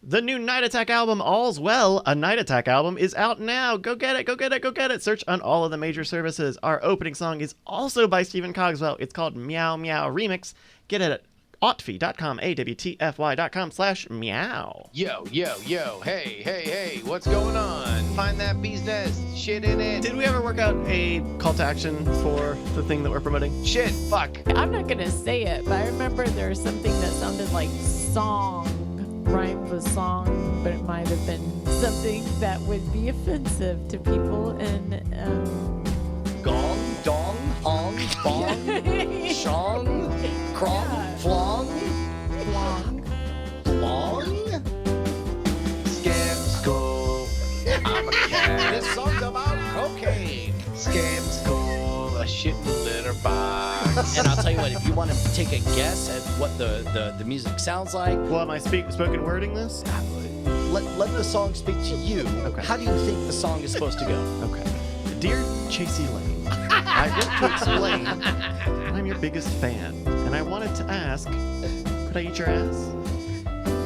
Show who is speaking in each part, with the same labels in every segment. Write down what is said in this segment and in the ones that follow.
Speaker 1: The new Night Attack album, All's Well, a Night Attack album, is out now. Go get it, go get it, go get it. Search on all of the major services. Our opening song is also by Stephen Cogswell. It's called Meow Meow Remix. Get it at awtfy.com, awtfy.com/meow.
Speaker 2: Yo, hey, what's going on? Find that bee's nest, shit in it.
Speaker 1: Did we ever work out a call to action for the thing that we're promoting?
Speaker 2: Shit, fuck.
Speaker 3: I'm not gonna say it, but I remember there was something that sounded like song, rhymed with song, but it might have been something that would be offensive to people, and
Speaker 4: Gong, dong, hong, bong, shong, krong, flong, long.
Speaker 2: Scam school, I'm a cat.
Speaker 4: This song's about cocaine.
Speaker 2: Scam school, a shit litter box.
Speaker 4: And I'll tell you what, if you want to take a guess at what the music sounds like,
Speaker 1: Well, am I spoken wording this?
Speaker 4: let the song speak to you.
Speaker 1: Okay.
Speaker 4: How do you think the song is supposed to go?
Speaker 1: Okay. Dear Chasey Lane, I want to explain I'm your biggest fan, and I wanted to ask, could I eat your ass?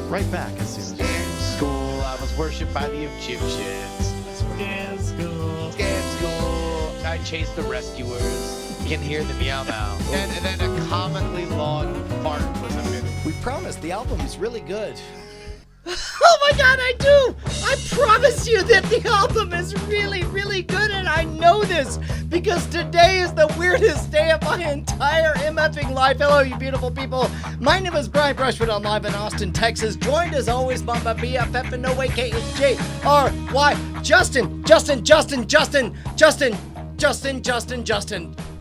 Speaker 1: Right back as soon as
Speaker 2: Scam school, I was worshipped by the Egyptians.
Speaker 1: Scam school.
Speaker 2: Scam school, I chased the rescuers. You can hear the meow meow. And then a comically long fart was a minute.
Speaker 4: We promise the album is really good.
Speaker 5: Oh my god, I do! I promise you that the album is really, really good, and I know this because today is the weirdest day of my entire MFing life. Hello, you beautiful people. My name is Brian Brushwood. I'm live in Austin, Texas, joined as always by my BFF and no way KHJRY, Justin.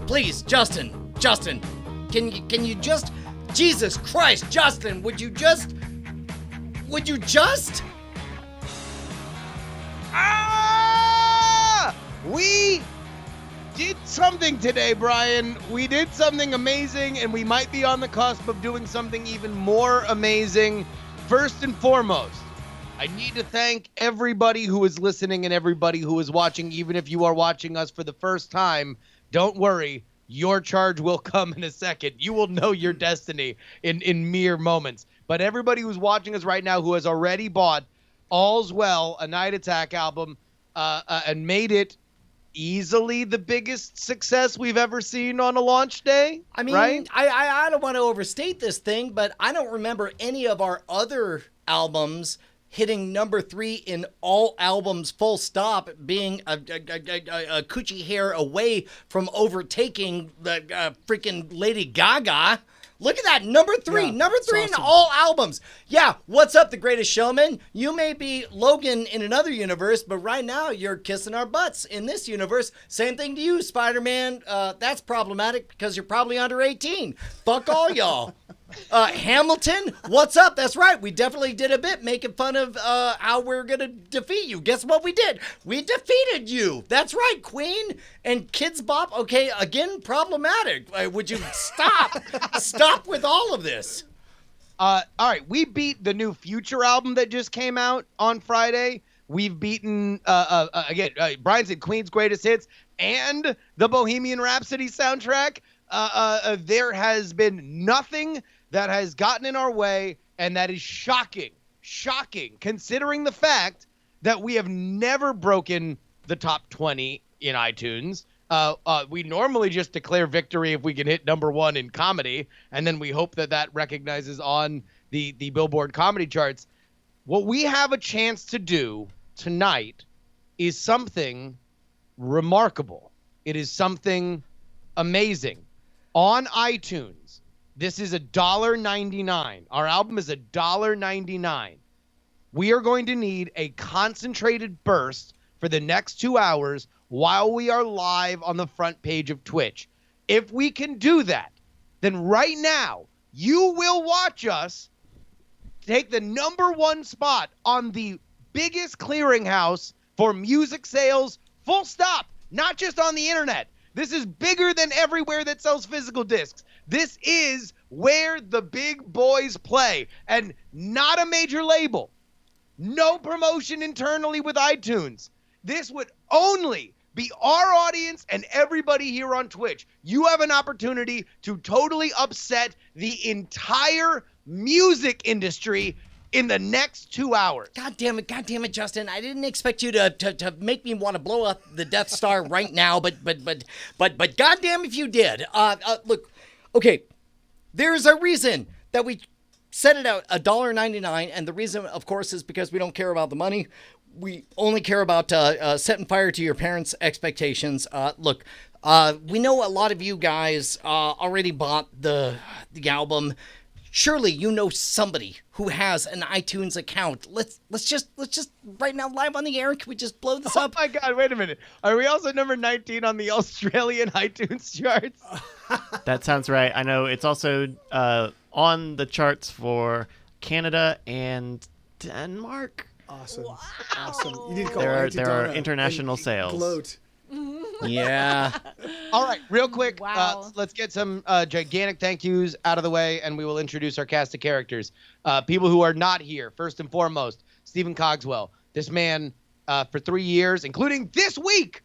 Speaker 5: Please, Justin. Can you just, Jesus Christ, Justin, would you just?
Speaker 2: We did something today, Brian. We did something amazing, and we might be on the cusp of doing something even more amazing. First and foremost, I need to thank everybody who is listening and everybody who is watching. Even if you are watching us for the first time, don't worry. Your charge will come in a second. You will know your destiny in mere moments. But everybody who's watching us right now who has already bought All's Well, a Night Attack album, and made it easily the biggest success we've ever seen on a launch day.
Speaker 5: I mean,
Speaker 2: right?
Speaker 5: I don't want to overstate this thing, but I don't remember any of our other albums hitting number 3 in all albums full stop, being a coochie hair away from overtaking the freaking Lady Gaga. Look at that, number 3
Speaker 4: Yeah,
Speaker 5: in
Speaker 4: awesome.
Speaker 5: all albums. Yeah, what's up, The Greatest Showman? You may be Logan in another universe, but right now you're kissing our butts in this universe. Same thing to you, Spider-Man. That's problematic because you're probably under 18. Fuck all y'all. Hamilton, what's up? That's right. We definitely did a bit making fun of how we're going to defeat you. Guess what we did? We defeated you. That's right, Queen. And Kids Bop, okay, again, problematic. Would you stop? Stop with all of this.
Speaker 2: All right, we beat the new Future album that just came out on Friday. We've beaten, again, Brian said Queen's Greatest Hits and the Bohemian Rhapsody soundtrack. There has been nothing that has gotten in our way, and that is shocking, considering the fact that we have never broken the top 20 in iTunes. We normally just declare victory if we can hit number 1 in comedy, and then we hope that recognizes on the Billboard comedy charts. What we have a chance to do tonight is something remarkable. It is something amazing. On iTunes, this is $1.99. Our album is $1.99. We are going to need a concentrated burst for the next 2 hours while we are live on the front page of Twitch. If we can do that, then right now, you will watch us take the number 1 spot on the biggest clearinghouse for music sales, full stop, not just on the internet. This is bigger than everywhere that sells physical discs. This is where the big boys play, and not a major label. No promotion internally with iTunes. This would only be our audience and everybody here on Twitch. You have an opportunity to totally upset the entire music industry in the next 2 hours.
Speaker 5: God damn it, Justin! I didn't expect you to make me want to blow up the Death Star right now, but goddamn if you did. Look, okay, there's a reason that we set it out $1.99, and the reason, of course, is because we don't care about the money. We only care about setting fire to your parents' expectations. Look, we know a lot of you guys already bought the album. Surely you know somebody who has an iTunes account. Let's just right now live on the air. Can we just blow this up?
Speaker 2: Oh my God! Wait a minute. Are we also number 19 on the Australian iTunes charts?
Speaker 1: That sounds right. I know it's also on the charts for Canada and Denmark.
Speaker 6: Awesome.
Speaker 3: Wow.
Speaker 6: Awesome. You need to call
Speaker 1: There are
Speaker 6: Auntie Donna
Speaker 1: international
Speaker 6: and
Speaker 1: sales.
Speaker 6: Gloat.
Speaker 5: Yeah.
Speaker 2: All right, real quick,
Speaker 3: Wow.
Speaker 2: let's get some gigantic thank yous out of the way, and we will introduce our cast of characters. People who are not here, first and foremost, Stephen Cogswell. This man, for 3 years, including this week,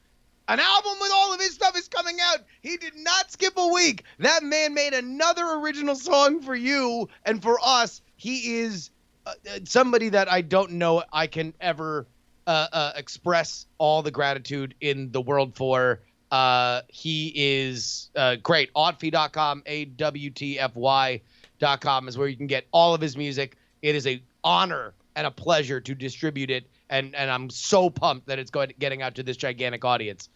Speaker 2: an album with all of his stuff is coming out. He did not skip a week. That man made another original song for you and for us. He is somebody that I don't know I can ever express all the gratitude in the world for. He is great. Awtfy.com, AWTFY.com is where you can get all of his music. It is a honor and a pleasure to distribute it, and I'm so pumped that it's getting out to this gigantic audience.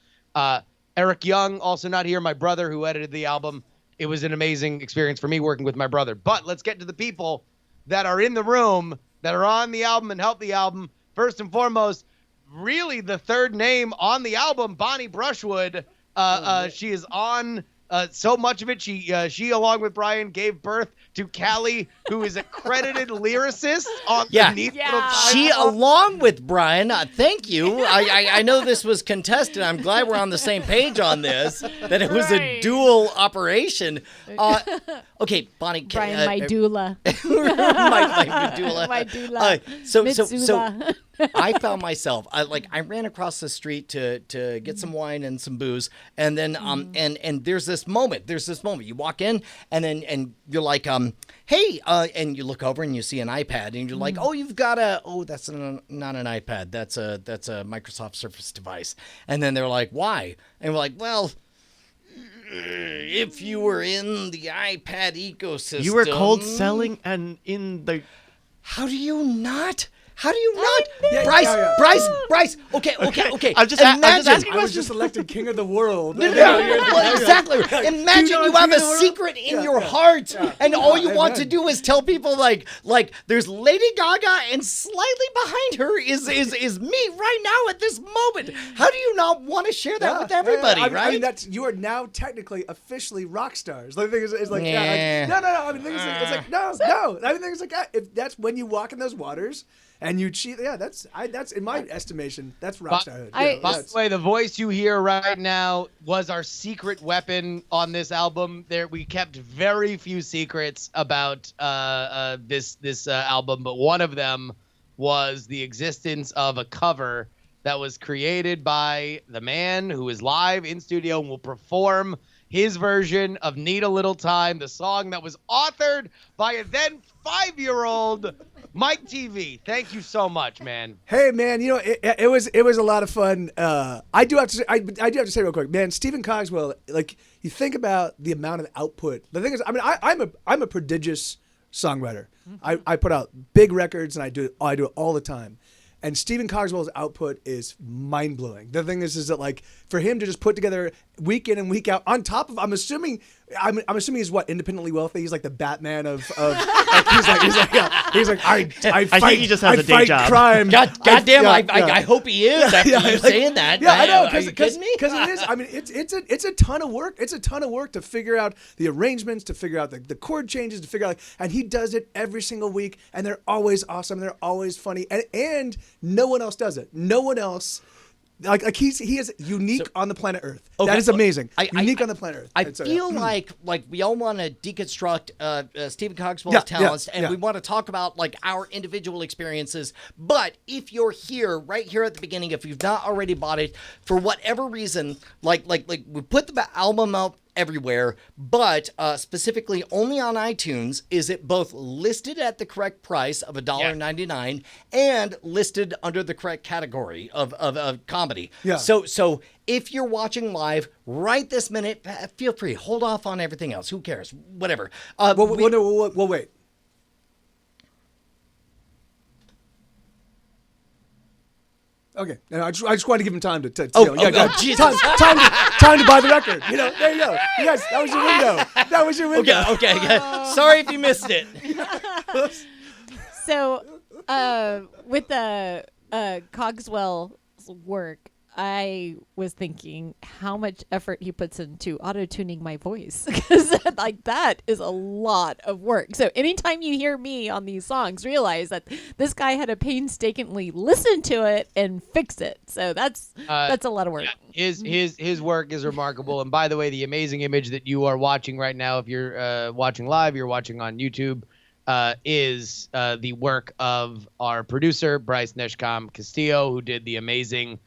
Speaker 2: Eric Young, also not here, my brother who edited the album. It was an amazing experience for me working with my brother. But let's get to the people that are in the room, that are on the album and help the album. First and foremost, really the third name on the album, Bonnie Brushwood. She is on so much of it. She, along with Brian, gave birth to Callie, who is a credited lyricist on
Speaker 5: Yeah.
Speaker 2: the Neat
Speaker 3: Yeah.
Speaker 2: Little Time.
Speaker 5: She, along with Brian, thank you. I know this was contested. I'm glad we're on the same page on this, that it was a
Speaker 3: Right.
Speaker 5: dual operation. Okay, Bonnie.
Speaker 3: Brian, my doula.
Speaker 5: my medulla.
Speaker 3: My doula.
Speaker 5: So
Speaker 3: Mitsula.
Speaker 5: I found myself, I ran across the street to get some wine and some booze, and then and there's this moment. You walk in, and you're like, hey, and you look over and you see an iPad, and you're like, oh, you've got that's not an iPad, that's a Microsoft Surface device. And then they're like, why? And we're like, well, if you were in the iPad ecosystem,
Speaker 1: You were cold selling and in the.
Speaker 5: How do you not? How do you not?
Speaker 6: Yeah,
Speaker 5: Bryce,
Speaker 6: yeah.
Speaker 5: Bryce. Okay.
Speaker 1: I'm just asking
Speaker 5: Imagine.
Speaker 6: I was just elected king of the world.
Speaker 5: Well, exactly. Imagine
Speaker 6: Do you
Speaker 5: you
Speaker 6: know
Speaker 5: have
Speaker 6: King
Speaker 5: a
Speaker 6: of the World?
Speaker 5: secret in
Speaker 6: Yeah,
Speaker 5: your
Speaker 6: yeah.
Speaker 5: heart,
Speaker 6: Yeah.
Speaker 5: and all you
Speaker 6: Yeah,
Speaker 5: want to
Speaker 6: amen.
Speaker 5: do is tell people like there's Lady Gaga, and slightly behind her is me right now at this moment. How do you not want to share that with everybody,
Speaker 6: I mean,
Speaker 5: right?
Speaker 6: I mean, you are now technically officially rock stars. The thing is like,
Speaker 5: Yeah.
Speaker 6: no. I mean, the thing is, it's like, no. I mean, the thing is like, if that's when you walk in those waters and you cheat. Yeah, that's in my estimation, that's rock starhood.
Speaker 2: By the way, the voice you hear right now was our secret weapon on this album. We kept very few secrets about this album, but one of them was the existence of a cover that was created by the man who is live in studio and will perform his version of Need a Little Time, the song that was authored by a then 5-year-old MikeTV. Thank you so much, man.
Speaker 6: Hey man, you know it was a lot of fun. I do have to say real quick, man. Stephen Cogswell, like you think about the amount of output. The thing is, I mean, I'm a prodigious songwriter. I put out big records and I do it all the time. And Stephen Cogswell's output is mind blowing. The thing is that like for him to just put together week in and week out on top of, I'm assuming he's what, independently wealthy. He's like the Batman of like, he's like I fight,
Speaker 1: think he just has a day
Speaker 6: fight
Speaker 1: job.
Speaker 6: crime.
Speaker 5: Goddamn!
Speaker 6: I
Speaker 5: I hope he is. After you
Speaker 6: like-
Speaker 5: saying that,
Speaker 6: Yeah, I know.
Speaker 5: Are you kidding me?
Speaker 6: Because it is. I mean, it's a ton of work. It's a ton of work to figure out the arrangements, to figure out the chord changes, to figure out. And he does it every single week, and they're always awesome. They're always funny, and no one else does it. No one else. Like he is unique on the planet Earth.
Speaker 5: Okay,
Speaker 6: That is amazing.
Speaker 5: I-
Speaker 6: Unique on the planet Earth.
Speaker 5: I
Speaker 6: And so,
Speaker 5: feel
Speaker 6: yeah.
Speaker 5: like we all want to deconstruct Stephen Cogswell's
Speaker 6: Yeah,
Speaker 5: talents, and
Speaker 6: yeah.
Speaker 5: we want to talk about like our individual experiences. But if you're here, right here at the beginning, if you've not already bought it for whatever reason, like we put the album out everywhere, but specifically only on iTunes is it both listed at the correct price of $1.99 and listed under the correct category of comedy.
Speaker 6: Yeah.
Speaker 5: So if you're watching live right this minute, feel free. Hold off on everything else. Who cares? Whatever.
Speaker 6: Wait. Okay, and I just wanted to give him time to
Speaker 5: Jesus.
Speaker 6: time to buy the record. You know, there you go. Yes, that was your window. That was your window.
Speaker 5: Okay. Sorry if you missed it.
Speaker 3: So, with the Cogswell's work, I was thinking how much effort he puts into auto-tuning my voice, because like that is a lot of work. So anytime you hear me on these songs, realize that this guy had to painstakingly listen to it and fix it. So that's a lot of work.
Speaker 2: His work is remarkable. And by the way, the amazing image that you are watching right now, if you're watching live, you're watching on YouTube, is the work of our producer, Bryce Neshcom Castillo, who did the amazing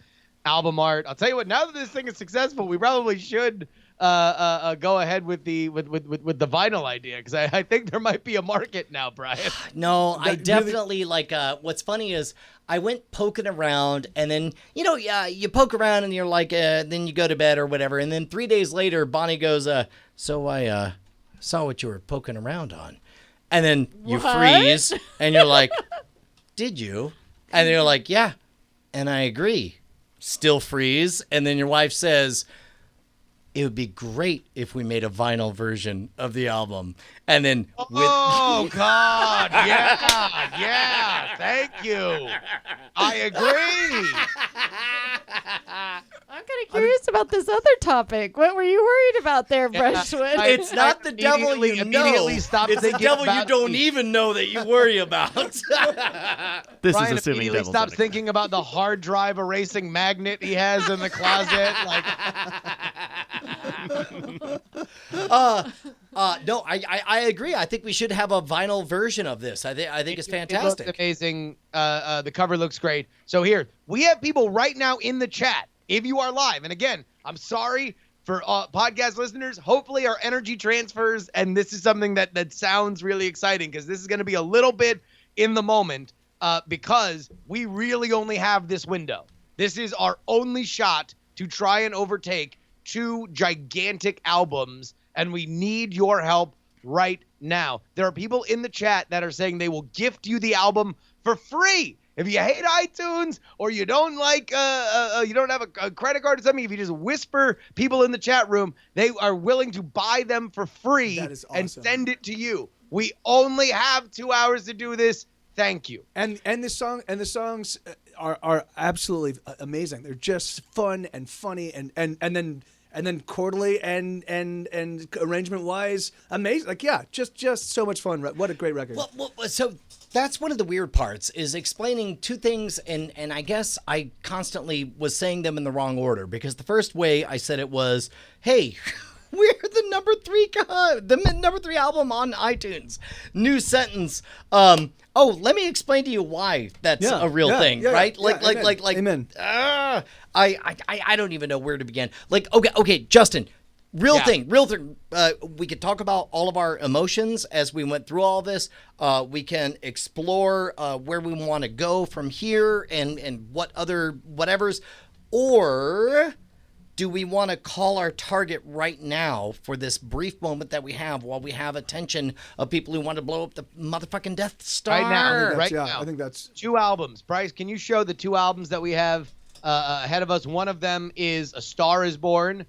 Speaker 2: album art. I'll tell you what, now that this thing is successful, we probably should go ahead with the vinyl idea, because I think there might be a market now, Brian.
Speaker 5: No, I definitely like. What's funny is I went poking around, and then you poke around, and you're like, then you go to bed or whatever, and then 3 days later, Bonnie goes, so I saw what you were poking around on, and then you freeze, and you're like, did you? And then you're like, yeah, and I agree. Still freeze, and then your wife says, it would be great if we made a vinyl version of the album. And then
Speaker 2: God, yeah, thank you. I agree.
Speaker 3: I'm kind of curious about this other topic. What were you worried about there, Brushwood?
Speaker 5: It's not the devil you know. It's the devil you don't even know that you worry about.
Speaker 1: This
Speaker 2: Brian
Speaker 1: is assuming
Speaker 2: immediately
Speaker 1: devil's
Speaker 2: stops
Speaker 1: advocate.
Speaker 2: thinking about the hard drive erasing magnet he has in the closet. Like,
Speaker 5: no, I agree. I think we should have a vinyl version of this. I think it's fantastic.
Speaker 2: It looks amazing. The cover looks great. So here, we have people right now in the chat. If you are live, and again, I'm sorry for podcast listeners. Hopefully our energy transfers, and this is something that sounds really exciting, because this is going to be a little bit in the moment, because we really only have this window. This is our only shot to try and overtake 2 gigantic albums, and we need your help right now. There are people in the chat that are saying they will gift you the album for free. If you hate iTunes, or you don't like, you don't have a credit card or something, if you just whisper people in the chat room, they are willing to buy them for free and send it to you. We only have 2 hours to do this. Thank you.
Speaker 6: And the songs are absolutely amazing. They're just fun and funny, and then chordally and arrangement wise amazing. Like, yeah, just so much fun. What a great record.
Speaker 5: Well, so that's one of the weird parts, is explaining 2 things, and I guess I constantly was saying them in the wrong order, because the first way I said it was, hey, we're the number 3 album on iTunes. New sentence. Let me explain to you why that's a real thing, right? Like,
Speaker 6: amen.
Speaker 5: I don't even know where to begin. Like, okay, Justin, real thing. We could talk about all of our emotions as we went through all this. We can explore where we want to go from here, and what other whatevers, or do we want to call our target right now for this brief moment that we have, while we have attention of people who want to blow up the motherfucking Death Star?
Speaker 2: Right now.
Speaker 6: I think that's
Speaker 2: 2 albums. Bryce, can you show the 2 albums that we have ahead of us? One of them is A Star Is Born.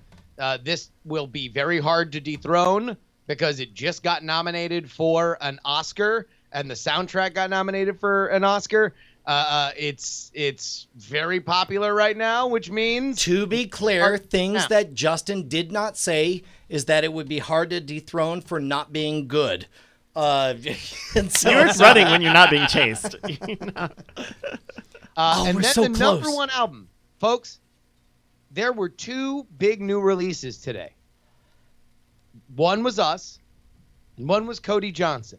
Speaker 2: This will be very hard to dethrone, because it just got nominated for an Oscar, and the soundtrack got nominated for an Oscar. It's very popular right now, which means,
Speaker 5: to be clear, things that Justin did not say is that it would be hard to dethrone for not being good. And so,
Speaker 1: You're running when you're not being chased.
Speaker 2: and
Speaker 5: we're
Speaker 2: then
Speaker 5: so
Speaker 2: the
Speaker 5: close.
Speaker 2: number 1 album, folks. There were 2 big new releases today. One was us, and one was Cody Johnson.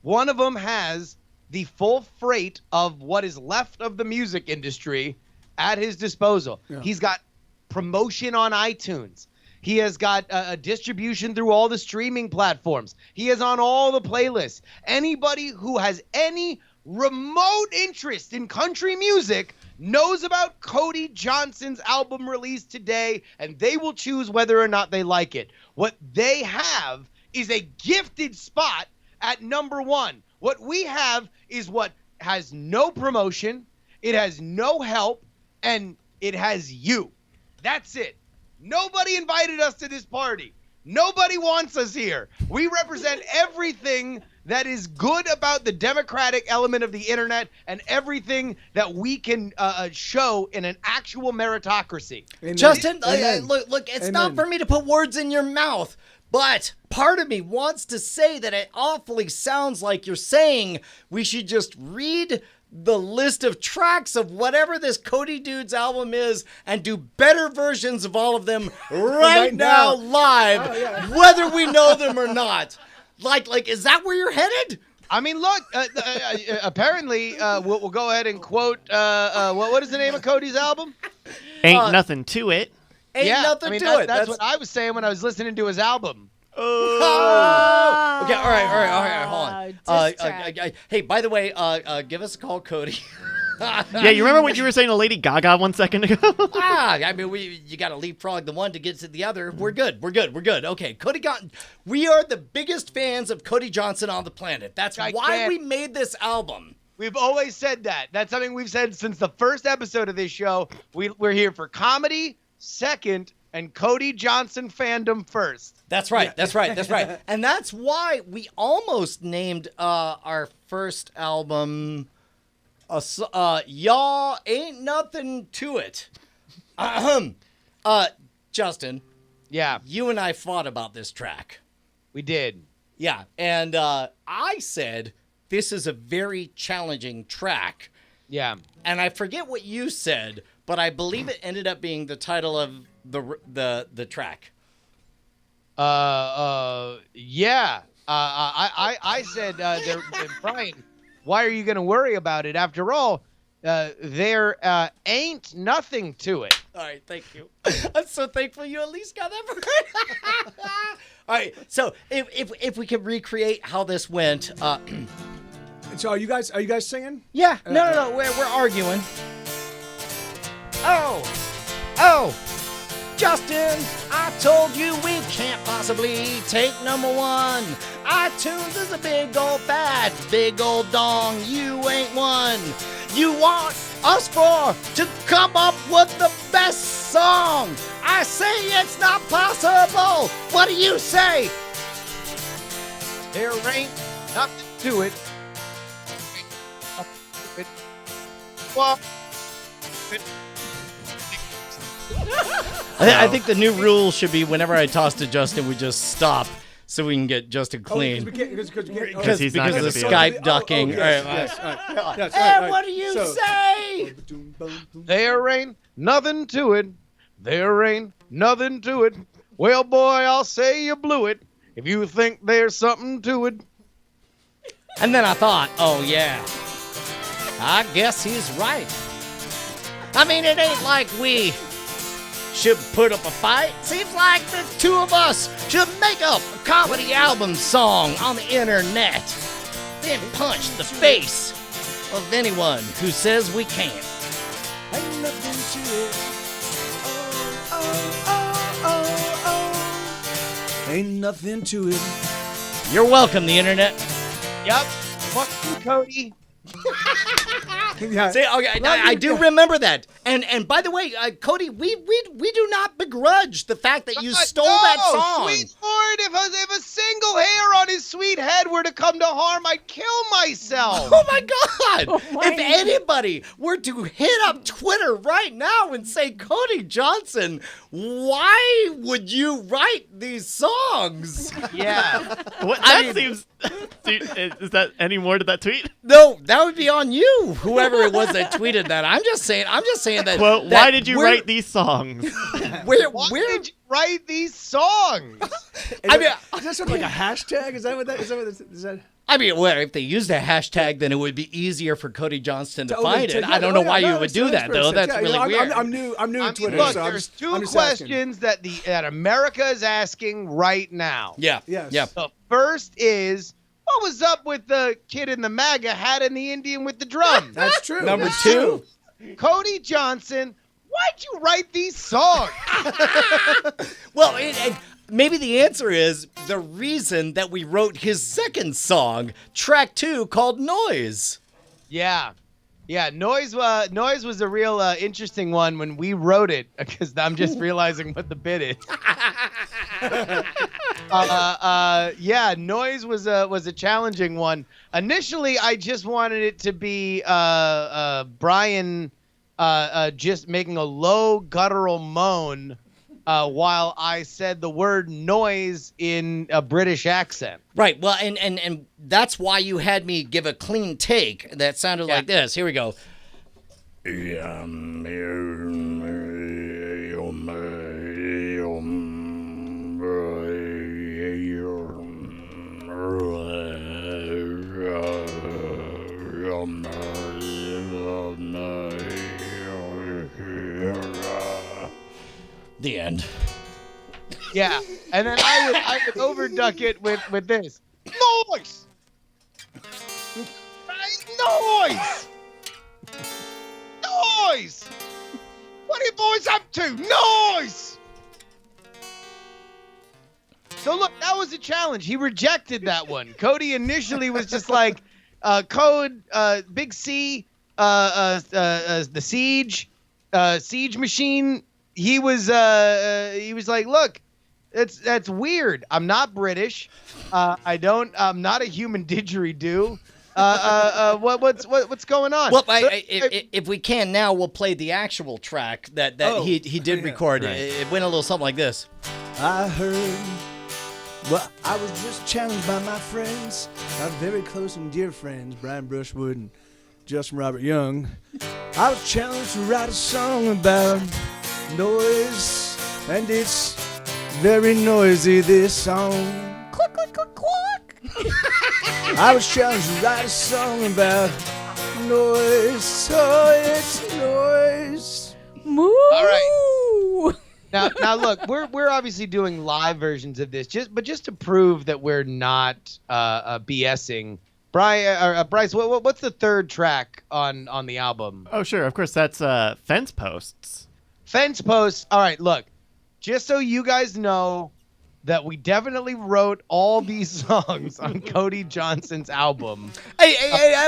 Speaker 2: One of them has the full freight of what is left of the music industry at his disposal. Yeah. He's got promotion on iTunes. He has got a distribution through all the streaming platforms. He is on all the playlists. Anybody who has any remote interest in country music knows about Cody Johnson's album released today, and they will choose whether or not they like it. What they have is a gifted spot at number 1. What we have is what has no promotion, it has no help, and it has you. That's it. Nobody invited us to this party. Nobody wants us here. We represent everything that is good about the democratic element of the internet and everything that we can show in an actual meritocracy.
Speaker 6: Amen.
Speaker 5: Justin,
Speaker 6: Amen.
Speaker 5: look, it's
Speaker 6: Amen.
Speaker 5: not for me to put words in your mouth, but part of me wants to say that it awfully sounds like you're saying we should just read the list of tracks of whatever this Cody dude's album is and do better versions of all of them right now live, whether we know them or not. Like, is that where you're headed?
Speaker 2: I mean, look, apparently we'll go ahead and quote, what is the name of Cody's album?
Speaker 1: Ain't nothing to it.
Speaker 5: Ain't nothing
Speaker 2: I mean,
Speaker 5: to it.
Speaker 2: That's what I was saying when I was listening to his album.
Speaker 5: Oh. Okay, all right, hold on.
Speaker 3: diss track.
Speaker 5: Hey, by the way, give us a call, Cody.
Speaker 1: Yeah, you remember what you were saying to Lady Gaga 1 second ago?
Speaker 5: I mean, you got to leapfrog the one to get to the other. We're good. Okay, we are the biggest fans of Cody Johnson on the planet. That's why we made this album.
Speaker 2: We've always said that. That's something we've said since the first episode of this show. We're here for comedy second and Cody Johnson fandom first.
Speaker 5: That's right. And that's why we almost named our first album Y'all Ain't Nothing to It. Justin.
Speaker 2: Yeah,
Speaker 5: You and I fought about this track.
Speaker 2: we did.
Speaker 5: Yeah, and I said this is a very challenging track.
Speaker 2: Yeah.
Speaker 5: And I forget what you said, but I believe it ended up being the title of the track.
Speaker 2: Yeah. I said, Brian, why are you going to worry about it? After all, there ain't nothing to it.
Speaker 5: All right, thank you. I'm so thankful you at least got that right. All right, so if we could recreate how this went.
Speaker 6: So are you guys singing?
Speaker 5: Yeah, no, we're arguing. Oh, Justin, I told you we can't possibly take number 1. iTunes is a big old fat, big old dong. You ain't one. You want us to come up with the best song. I say it's not possible. What do you say?
Speaker 2: There ain't nothing to it. Well,
Speaker 5: I think the new rule should be whenever I toss to Justin, we just stop so we can get Justin clean.
Speaker 1: Because he's not
Speaker 5: because of
Speaker 1: gonna
Speaker 5: the
Speaker 1: be able
Speaker 5: Skype ducking.
Speaker 6: Yes,
Speaker 5: All right.
Speaker 6: yes,
Speaker 5: Hey, what do you say?
Speaker 2: there ain't nothing to it. There ain't nothing to it. Well, boy, I'll say you blew it if you think there's something to it.
Speaker 5: And then I thought, oh yeah, I guess he's right. I mean, it ain't like we should put up a fight. Seems like the two of us should make up a comedy album song on the internet, then punch the face of anyone who says we can't.
Speaker 6: Ain't nothing to it. Ain't nothing to it.
Speaker 5: You're welcome, the internet.
Speaker 2: Yep. Fuck you, Cody.
Speaker 6: Yeah.
Speaker 5: See, okay, I do remember that. And by the way, Cody, we do not begrudge the fact that you stole that song.
Speaker 2: Sweet Lord, if a single hair on his sweet head were to come to harm, I'd kill myself.
Speaker 5: Oh my God!
Speaker 3: Oh my
Speaker 5: If anybody were to hit up Twitter right now and say, Cody Johnson, why would you write these songs?
Speaker 2: Yeah.
Speaker 1: What?
Speaker 5: I
Speaker 1: That
Speaker 5: mean-
Speaker 1: seems. Dude, is that any more to that tweet?
Speaker 5: No, that would be on you, whoever it was that tweeted that. I'm just saying that.
Speaker 1: Well,
Speaker 5: that
Speaker 1: why did you
Speaker 5: we're-
Speaker 1: write these songs?
Speaker 2: Why did you write these songs?
Speaker 5: I mean,
Speaker 6: Is that sort of like a hashtag? Is that what that is? Is that?
Speaker 5: I mean, well, if they used a hashtag, then it would be easier for Cody Johnson to
Speaker 6: Totally,
Speaker 5: find it.
Speaker 6: yeah,
Speaker 5: I don't know why
Speaker 6: no,
Speaker 5: you would do
Speaker 6: it's
Speaker 5: that, though.
Speaker 6: perfect.
Speaker 5: That's
Speaker 6: Yeah,
Speaker 5: really weird.
Speaker 6: I'm new to Twitter.
Speaker 2: Look,
Speaker 6: so
Speaker 2: there's
Speaker 6: I'm
Speaker 2: two
Speaker 6: just asking.
Speaker 2: questions that America is asking right now.
Speaker 5: Yeah.
Speaker 6: Yes.
Speaker 5: Yeah.
Speaker 2: The first is, what was up with the kid in the MAGA hat and the Indian with the drum?
Speaker 6: That's true.
Speaker 5: Number
Speaker 6: That's
Speaker 5: two.
Speaker 6: true.
Speaker 2: Cody Johnson, why'd you write these songs?
Speaker 5: Well, maybe the answer is the reason that we wrote his second song, track 2, called Noise.
Speaker 2: Yeah. Noise was a real interesting one when we wrote it, because I'm just realizing what the bit is. Noise was a challenging one. Initially, I just wanted it to be Brian just making a low guttural moan while I said the word noise in a British accent.
Speaker 5: Right. Well, and that's why you had me give a clean take that sounded like this. Here we go. The end.
Speaker 2: Yeah, and then I would overduck it with this noise. Noise. Noise. What are you boys up to? Noise. So look, that was a challenge. He rejected that one. Cody initially was just like, code, Big C, the siege machine. He was like, look, that's weird. I'm not British. I'm not a human didgeridoo. What's going on?
Speaker 5: Well, if we can now, we'll play the actual track that he did record.
Speaker 1: Right.
Speaker 5: It went a little something like this.
Speaker 6: I heard. Well, I was just challenged by my friends, our very close and dear friends, Brian Brushwood and Justin Robert Young. I was challenged to write a song about noise, and it's very noisy, this song.
Speaker 3: Cluck, cluck, cluck, cluck.
Speaker 6: I was challenged to write a song about noise, so it's noise.
Speaker 3: Moo.
Speaker 2: All right. Now look, we're obviously doing live versions of this, just to prove that we're not BSing. Bryce, what's the third track on the album?
Speaker 1: Oh, sure. Of course, that's Fence Posts.
Speaker 2: Fence Posts. All right, look, just so you guys know that we definitely wrote all these songs on Cody Johnson's album.
Speaker 5: Hey,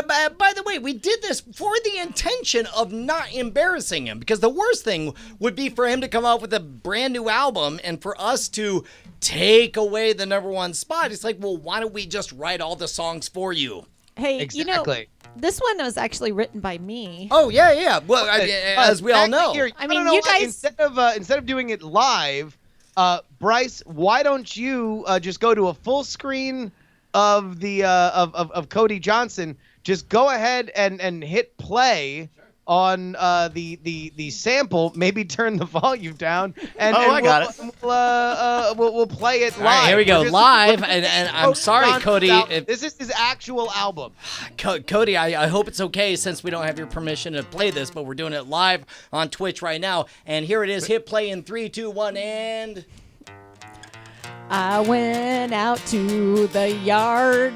Speaker 5: by the way, we did this for the intention of not embarrassing him, because the worst thing would be for him to come out with a brand new album and for us to take away the number one spot. It's like, well, why don't we just write all the songs for you?
Speaker 3: Hey,
Speaker 2: Exactly.
Speaker 3: this one was actually written by me.
Speaker 5: Oh, yeah. Well, as we all know.
Speaker 2: Here,
Speaker 3: I mean,
Speaker 2: know
Speaker 3: you
Speaker 2: what?
Speaker 3: guys-
Speaker 2: instead of doing it live, Bryce, why don't you just go to a full screen of the of Cody Johnson? Just go ahead and hit play on the sample. Maybe turn the volume down, and
Speaker 1: I got it.
Speaker 2: We'll play it live.
Speaker 5: All right, here we go, live, and I'm sorry, Cody.
Speaker 2: This is his actual album.
Speaker 5: Cody, I hope it's okay since we don't have your permission to play this, but we're doing it live on Twitch right now. And here it is. Hit play in 3, 2, 1, and...
Speaker 3: I went out to the yard.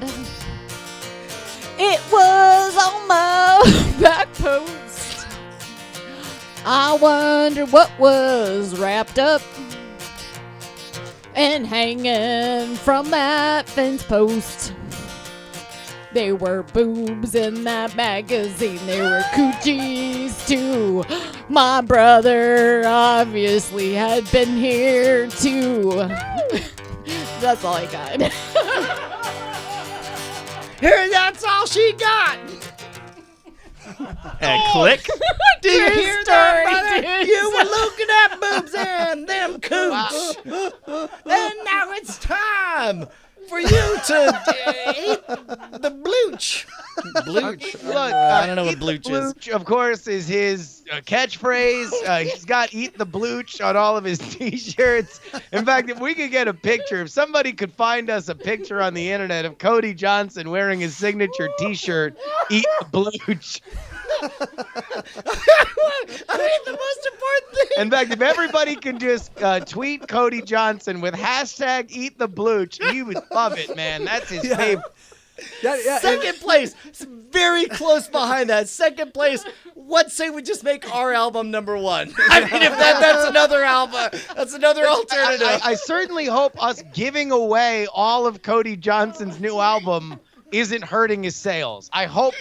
Speaker 3: It was on my back post. I wonder what was wrapped up and hanging from that fence post. There were boobs in that magazine. There were coochies too. My brother obviously had been here too. That's all I got.
Speaker 5: Here, that's all she got.
Speaker 1: And click.
Speaker 5: Do you
Speaker 3: True
Speaker 5: hear that,
Speaker 3: story,
Speaker 5: brother?
Speaker 3: dude.
Speaker 5: You were looking at boobs and them cooch. And now it's time for you to eat the blooch. Blooch.
Speaker 2: Look,
Speaker 5: I don't know what
Speaker 2: eat the
Speaker 5: blooch is.
Speaker 2: blooch, of course, is his catchphrase. He's got "Eat the blooch" on all of his T-shirts. In fact, if we could get a picture, if somebody cocould find us a picture on the internet of Cody Johnson wearing his signature T-shirt, "Eat the blooch."
Speaker 5: I mean, the most important thing.
Speaker 2: In fact, if everybody can just tweet Cody Johnson with hashtag "Eat the blooch," he would love it, man. That's his favorite.
Speaker 6: Yeah.
Speaker 5: Second place, it's very close behind that. Second place, what say we just make our album number one? I mean, if that's another album, that's another alternative.
Speaker 2: I certainly hope us giving away all of Cody Johnson's new album isn't hurting his sales. I hope,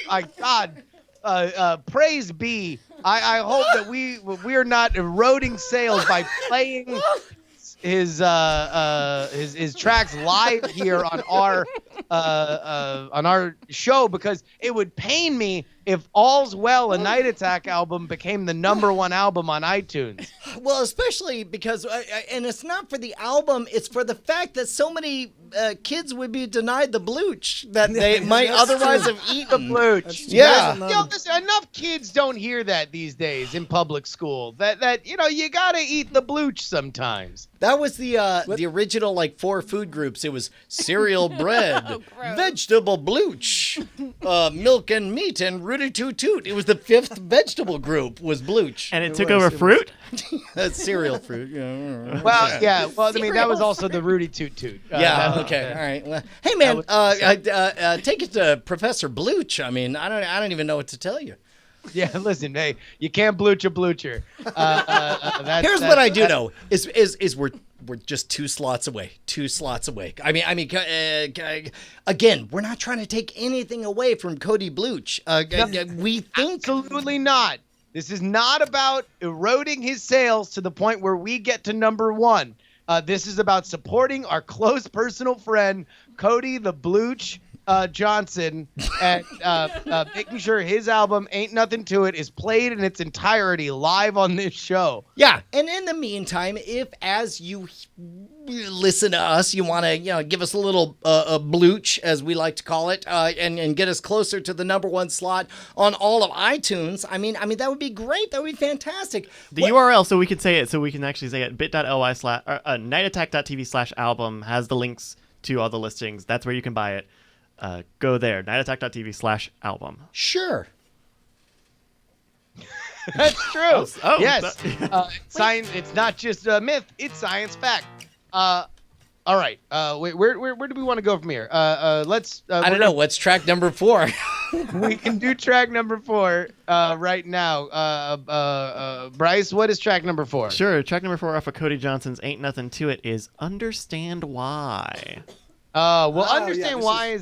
Speaker 2: praise be. I hope that we are not eroding sales by playing his tracks live here on our show, because it would pain me if All's Well, a Night Attack album, became the #1 album on iTunes.
Speaker 5: Well, especially because, and it's not for the album, it's for the fact that so many kids would be denied the blooch that they might otherwise have eaten.
Speaker 2: The blooch.
Speaker 5: Yeah.
Speaker 2: Listen, enough kids don't hear that these days in public school. That you gotta eat the blooch sometimes.
Speaker 5: That was the original, like, 4 food groups. It was cereal bread, vegetable blooch, milk and meat, and Rudy Toot Toot. It was the 5th vegetable group was blooch.
Speaker 1: And it took over fruit?
Speaker 5: That's cereal fruit. Yeah.
Speaker 2: Well, yeah. Well, I mean, that was also the Rudy Toot Toot.
Speaker 5: Yeah. Okay. All right. Well, hey, man. Take it to Professor Blooch. I mean, I don't even know what to tell you.
Speaker 2: Yeah. Listen, hey, you can't blooch a bloocher.
Speaker 5: Here's what I do know is we're just 2 slots away. 2 slots away. I mean, again, we're not trying to take anything away from Cody Blooch. We think
Speaker 2: Absolutely not. This is not about eroding his sales to the point where we get to #1. This is about supporting our close personal friend, Cody the Blooch Johnson, and making sure his album, Ain't Nothing to It, is played in its entirety live on this show.
Speaker 5: Yeah, and in the meantime, if as you listen to us, you want to give us a little blooch, as we like to call it, and get us closer to the #1 slot on all of iTunes, I mean that would be great. That would be fantastic.
Speaker 1: The URL, so we can say it, so we can actually say it, bit.ly/nightattack.tv/album has the links to all the listings. That's where you can buy it. Go there, nightattack.tv/album.
Speaker 5: Sure.
Speaker 2: That's true.
Speaker 1: Oh,
Speaker 2: yes. Science. It's not just a myth. It's science fact. All right. Where do we want to go from here? Let's.
Speaker 5: I don't know. What's track number 4?
Speaker 2: We can do track number 4 right now. Bryce, what is track number 4?
Speaker 1: Sure. Track number 4 off of Cody Johnson's Ain't Nothing to It is Understand Why.
Speaker 2: Understand Why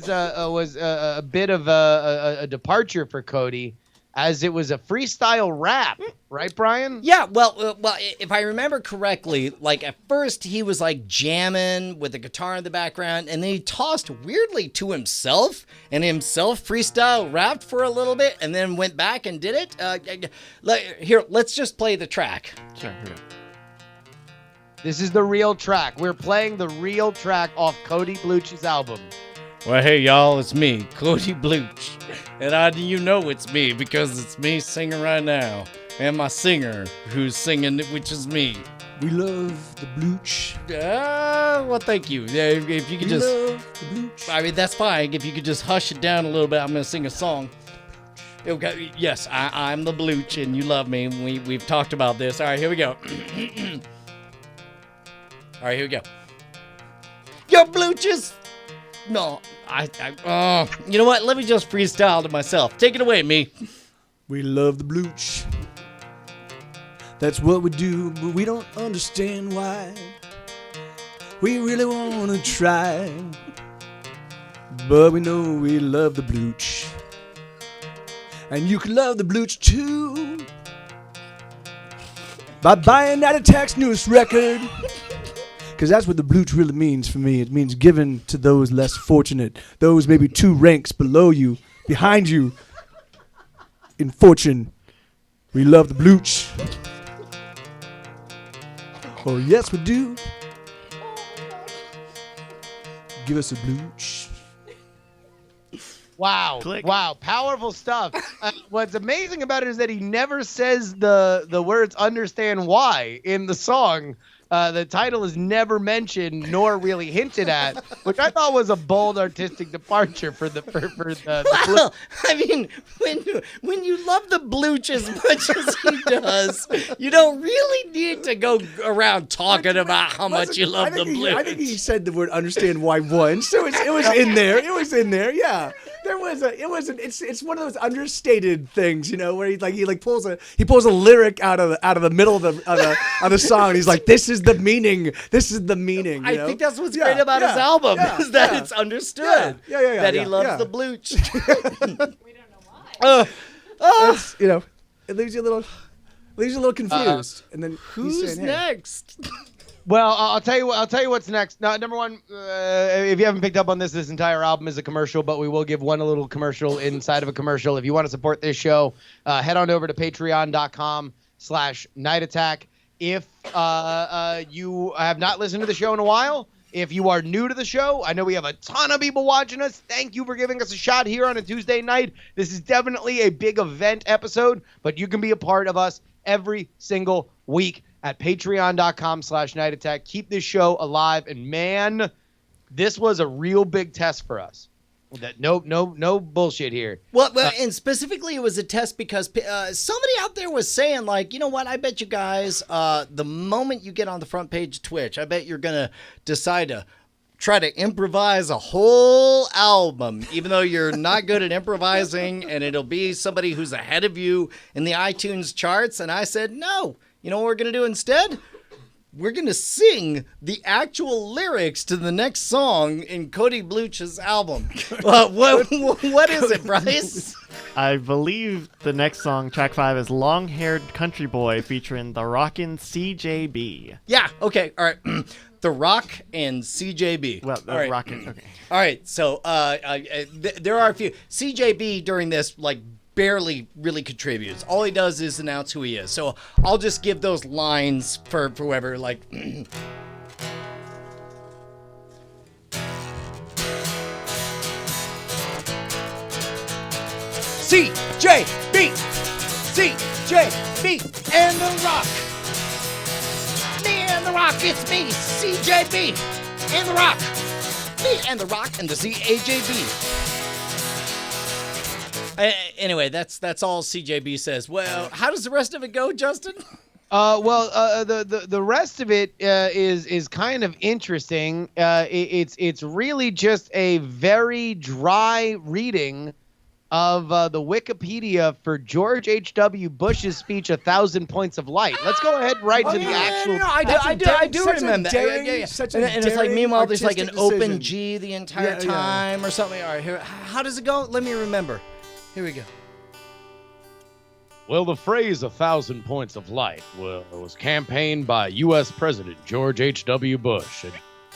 Speaker 2: was a bit of a departure for Cody, as it was a freestyle rap, right, Brian?
Speaker 5: Yeah, well, if I remember correctly, like at first he was like jamming with the guitar in the background, and then he tossed weirdly to himself, and himself freestyle rapped for a little bit, and then went back and did it. Here, let's just play the track.
Speaker 1: Sure. Here we go.
Speaker 2: This is the real track. We're playing the real track off Cody Blooch's album.
Speaker 5: Well, hey, y'all, it's me, Cody Blooch. And you know it's me because it's me singing right now. And my singer who's singing, which is me.
Speaker 6: We love the Blooch.
Speaker 5: Well, thank you. If you could just...
Speaker 6: love the Blooch.
Speaker 5: I mean, that's fine. If you could just hush it down a little bit, I'm going to sing a song. Okay, yes, I'm the Blooch, and you love me. We've talked about this. All right, here we go. All right, here we go. Your Blooches... No, you know what? Let me just freestyle to myself. Take it away, me.
Speaker 6: We love the Blooch. That's what we do, but we don't understand why. We really want to try, but we know we love the Blooch. And you can love the Blooch too by buying Night Attack's newest record. Because that's what the Blooch really means for me. It means giving to those less fortunate, those maybe 2 ranks below you, behind you in fortune. We love the Blooch. Oh, yes, we do. Give us a Blooch.
Speaker 2: Wow.
Speaker 1: Click.
Speaker 2: Wow. Powerful stuff. What's amazing about it is that he never says the words understand why in the song. The title is never mentioned nor really hinted at, which I thought was a bold artistic departure for the
Speaker 5: Well, I mean, when you love the Blooch as much as he does, you don't really need to go around talking about how much you love the Blooch.
Speaker 6: I think he said the word "understand why" once, so it was in there. It was in there. Yeah, there was a. It wasn't. It's one of those understated things, you know, where he pulls a lyric out of the middle of the song, and he's like, "This is the meaning. This is the meaning." You know?
Speaker 5: I think that's what's great about his album is that it's understood that he loves the Blooch.
Speaker 3: We don't know why.
Speaker 6: It's, you know, it leaves you a little confused. And then he's
Speaker 5: Who's
Speaker 6: saying, hey.
Speaker 5: next?
Speaker 2: Well, I'll tell you what's next. Now, number one, if you haven't picked up on this entire album is a commercial, but we will give one a little commercial inside of a commercial. If you want to support this show, head on over to patreon.com/nightattack. If you have not listened to the show in a while, if you are new to the show, I know we have a ton of people watching us. Thank you for giving us a shot here on a Tuesday night. This is definitely a big event episode, but you can be a part of us every single week at patreon.com/nightattack. Keep this show alive. And man, this was a real big test for us. That no bullshit here.
Speaker 5: Well, and specifically it was a test because somebody out there was saying, like, you know what, I bet you guys, the moment you get on the front page of Twitch, I bet you're going to decide to try to improvise a whole album, even though you're not good at improvising, and it'll be somebody who's ahead of you in the iTunes charts. And I said, no, you know what we're going to do instead? We're going to sing the actual lyrics to the next song in Cody Blooch's album. What is it, Bryce?
Speaker 1: I believe the next song, track 5, is Long Haired Country Boy featuring the Rockin' CJB.
Speaker 5: Yeah, okay, all right. The Rock and CJB.
Speaker 1: Well,
Speaker 5: all right.
Speaker 1: Rockin', okay.
Speaker 5: All right, so there are a few. CJB during this, like, barely really contributes. All he does is announce who he is. So I'll just give those lines for whoever, like... CJB! CJB and The Rock! Me and The Rock, it's me, CJB and The Rock! Me and The Rock and the CAJB. Anyway, that's all CJB says. Well, how does the rest of it go, Justin?
Speaker 2: The rest of it is kind of interesting. It's really just a very dry reading of the Wikipedia for George H.W. Bush's speech, 1,000 Points of Light. Let's go ahead right to the actual.
Speaker 5: I do remember that.
Speaker 6: Such
Speaker 5: And it's like, meanwhile, there's like an
Speaker 6: artistic
Speaker 5: open
Speaker 6: decision.
Speaker 5: G the entire time or something. All right, here. How does it go? Let me remember. Here we go.
Speaker 2: Well, the phrase 1,000 Points of Light was campaigned by U.S. President George H.W. Bush and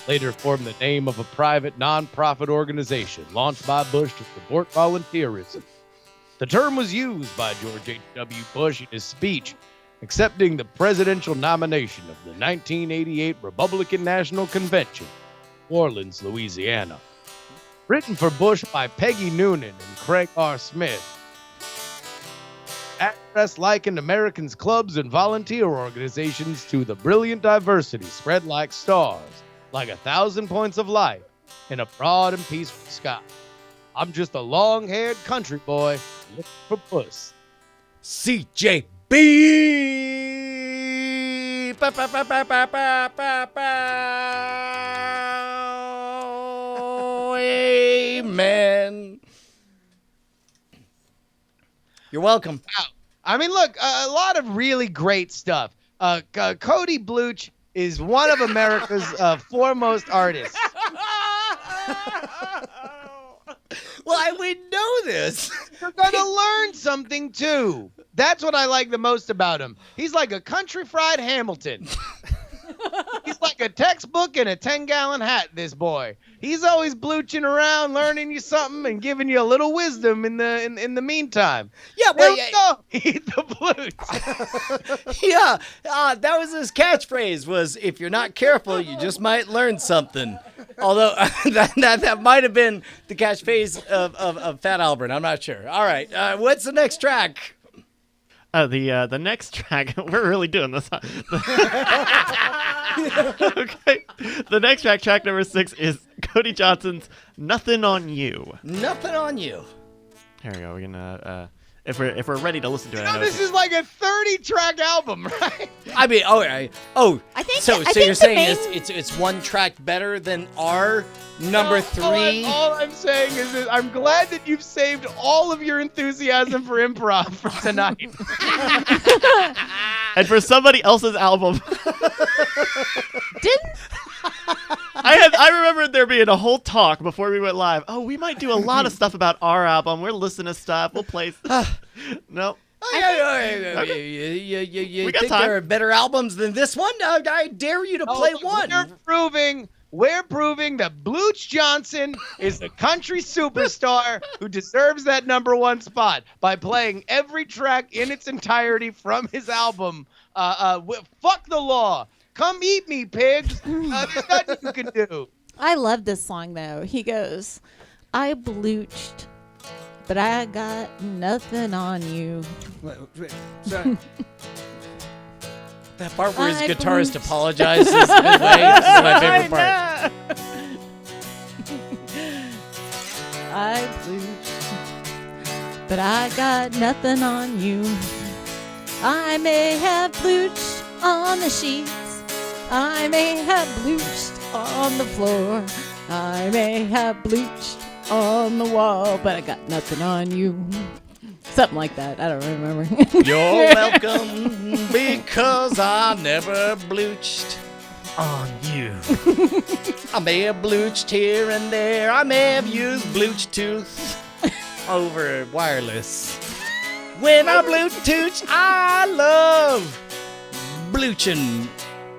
Speaker 2: later formed the name of a private non-profit organization launched by Bush to support volunteerism. The term was used by George H.W. Bush in his speech accepting the presidential nomination of the 1988 Republican National Convention, New Orleans, Louisiana. Written for Bush by Peggy Noonan and Craig R. Smith. Address likened Americans' clubs and volunteer organizations to the brilliant diversity spread like stars, like 1,000 points of light in a broad and peaceful sky. I'm just a long-haired country boy looking for puss.
Speaker 5: CJB! Ba, ba, ba, ba, ba, ba, ba, ba. Amen. You're welcome.
Speaker 2: I mean, look, a lot of really great stuff. Cody Blooch is one of America's foremost artists.
Speaker 5: Well, we know this.
Speaker 2: You're going to learn something, too. That's what I like the most about him. He's like a country fried Hamilton. He's like a textbook and a 10-gallon hat, this boy. He's always blooching around, learning you something and giving you a little wisdom in the meantime.
Speaker 5: Yeah,
Speaker 2: There
Speaker 5: well,
Speaker 2: we go. Eat the blooch.
Speaker 5: yeah, that was his catchphrase. Was if you're not careful, you just might learn something. Although that might have been the catchphrase of Fat Albert. I'm not sure. All right, what's the next track?
Speaker 1: The next track, we're really doing this. Huh? Okay. The next track number 6, is Cody Johnson's "Nothing on You."
Speaker 5: Nothing on you.
Speaker 1: Here we go. We're gonna if we're ready to listen to it.
Speaker 2: You
Speaker 1: I
Speaker 2: know,
Speaker 1: know
Speaker 2: this is like a 30-track album, right?
Speaker 5: I mean,
Speaker 3: I think
Speaker 5: So
Speaker 3: I
Speaker 5: you're
Speaker 3: think
Speaker 5: saying
Speaker 3: the main-
Speaker 5: it's one track better than our number 3?
Speaker 2: All I'm saying is that I'm glad that you've saved all of your enthusiasm for improv for tonight.
Speaker 1: and for somebody else's album.
Speaker 3: didn't
Speaker 1: I remember there being a whole talk before we went live. Oh, we might do a lot of stuff about our album. We're listening to stuff. We'll play. Nope.
Speaker 5: You
Speaker 1: We got
Speaker 5: think
Speaker 1: time.
Speaker 5: there are better albums than this one? I dare you to play one.
Speaker 2: We're proving that Blooch Johnson is a country superstar who deserves that number 1 spot by playing every track in its entirety from his album. Fuck the law. Come eat me, pigs. There's nothing you can do.
Speaker 3: I love this song though. He goes, "I blooched, but I got nothing on you."
Speaker 5: That part where his
Speaker 3: I
Speaker 5: guitarist
Speaker 3: bleached.
Speaker 5: apologizes midway is my favorite part.
Speaker 3: I blooched, but I got nothing on you. I may have blooched on the sheets. I may have blooched on the floor. I may have blooched on the wall, but I got nothing on you. Something like that. I don't remember.
Speaker 5: You're welcome because I never blooched on you. I may have blooched here and there. I may have used Bluetooth over wireless. When I Bluetooth, I love blooching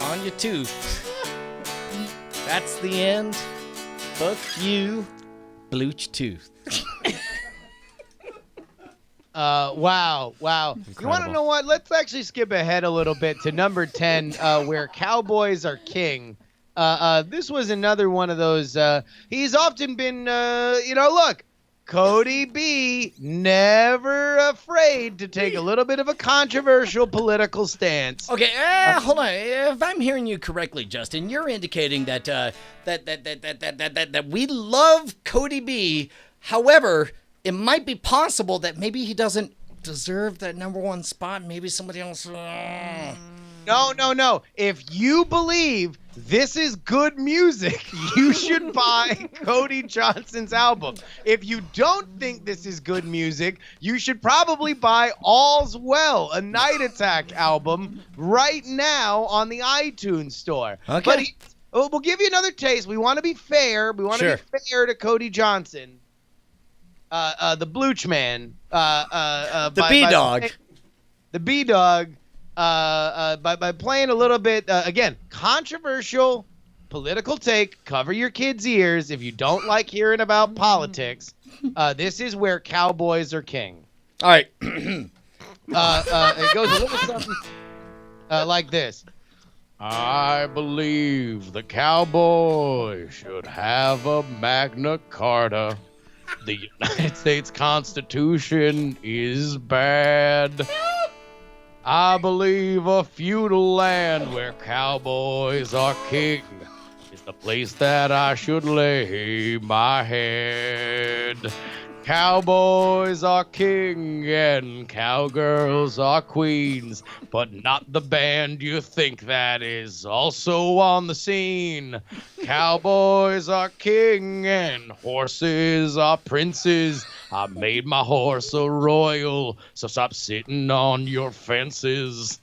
Speaker 5: on your tooth. That's the end. Fuck you, Blooch tooth.
Speaker 2: Wow. You want to
Speaker 1: Incredible.
Speaker 2: know what? Let's actually skip ahead a little bit to number 10, where Cowboys Are King. This was another one of those. He's often been, look, Cody B, never afraid to take a little bit of a controversial political stance.
Speaker 5: Okay, hold on. If I'm hearing you correctly, Justin, you're indicating that that we love Cody B. However, it might be possible that maybe he doesn't deserve that number 1 spot. Maybe somebody else.
Speaker 2: No. If you believe this is good music, you should buy Cody Johnson's album. If you don't think this is good music, you should probably buy All's Well, a Night Attack album, right now on the iTunes store.
Speaker 5: Okay.
Speaker 2: But we'll give you another taste. We want to be fair. We want to be fair to Cody Johnson, the Blooch Man.
Speaker 5: The B-Dog.
Speaker 2: The B-Dog. By playing a little bit, again, controversial political take. Cover your kids' ears if you don't like hearing about politics. This is where Cowboys are king.
Speaker 5: All right.
Speaker 2: It goes a little something like this. I believe the cowboy should have a Magna Carta. The United States Constitution is bad. I believe a feudal land where cowboys are king is the place that I should lay my head. Cowboys are king and cowgirls are queens, but not the band you think that is also on the scene. Cowboys are king and horses are princes. I made my horse a royal, so stop sitting on your fences.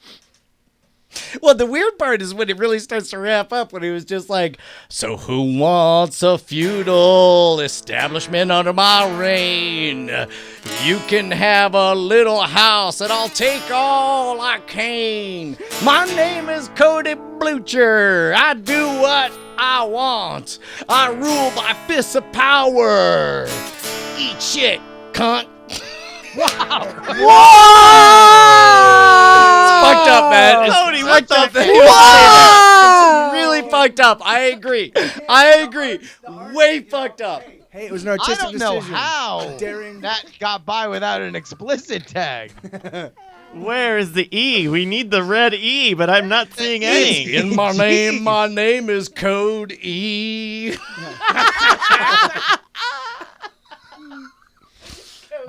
Speaker 5: Well, the weird part is when it really starts to wrap up, when he was just like, so who wants a feudal establishment under my reign? You can have a little house and I'll take all I can. My name is Cody Blucher. I do what I want. I rule by fists of power. Eat shit, cunt.
Speaker 3: Whoa!
Speaker 5: Fucked up, man.
Speaker 1: Cody, what the fuck?
Speaker 5: It's really fucked up. I agree. Way fucked up.
Speaker 6: Hey, it was an
Speaker 2: I
Speaker 6: artistic
Speaker 2: don't know
Speaker 6: decision.
Speaker 2: how
Speaker 6: Daring.
Speaker 2: that got by without an explicit tag.
Speaker 1: Where is the E? We need the red E, but I'm not seeing any.
Speaker 5: In my name is Code E.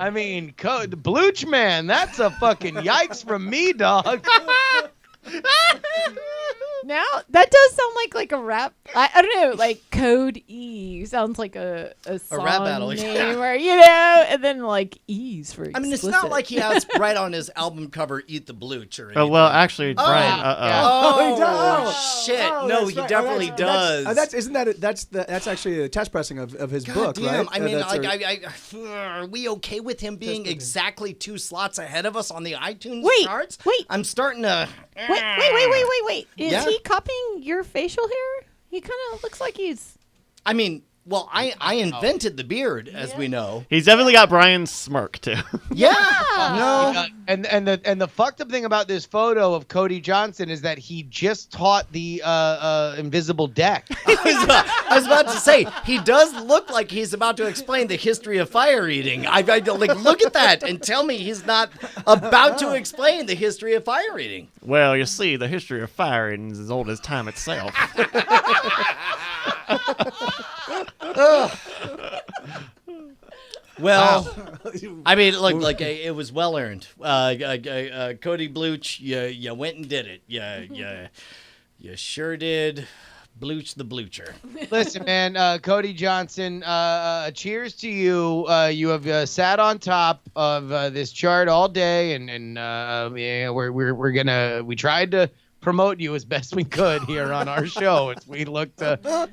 Speaker 2: I mean, the Blooch man, that's a fucking yikes from me, dog.
Speaker 3: Now that does sound like a rap. I don't know, like Code E sounds like a song
Speaker 5: rap battle,
Speaker 3: name,
Speaker 5: yeah.
Speaker 3: or and then like E's for.
Speaker 5: I mean, it's
Speaker 3: explicit.
Speaker 5: not like he has right on his album cover "Eat the Blooch" or anything.
Speaker 1: Oh, well, actually, Brian,
Speaker 5: Oh,
Speaker 6: he does.
Speaker 5: shit!
Speaker 6: Oh,
Speaker 5: no,
Speaker 6: that's
Speaker 5: he
Speaker 6: right.
Speaker 5: definitely does.
Speaker 6: That's actually a test pressing of his
Speaker 5: God
Speaker 6: book,
Speaker 5: damn!
Speaker 6: right?
Speaker 5: I mean,
Speaker 6: That's
Speaker 5: are we okay with him being exactly 2 slots ahead of us on the iTunes
Speaker 3: Wait,
Speaker 5: charts?
Speaker 3: wait.
Speaker 5: I'm starting to.
Speaker 3: Wait. Is
Speaker 5: Yeah?
Speaker 3: he copying your facial hair? He kind of looks like he's.
Speaker 5: I mean, well, I invented the beard, as we know.
Speaker 1: He's definitely got Brian's smirk, too.
Speaker 5: Yeah. No.
Speaker 2: And the fucked up thing about this photo of Cody Johnson is that he just taught the invisible deck.
Speaker 5: I was about to say, he does look like he's about to explain the history of fire eating. I like, look at that and tell me he's not about to explain the history of fire eating.
Speaker 1: Well, you see, the history of fire is as old as time itself.
Speaker 5: Well, I mean, look, like it was well earned. Cody Bluch, you went and did it. You sure did. Bluch the Blucher.
Speaker 2: Listen, man, Cody Johnson, cheers to you. You have sat on top of this chart all day, and we tried to promote you as best we could here on our show. We look to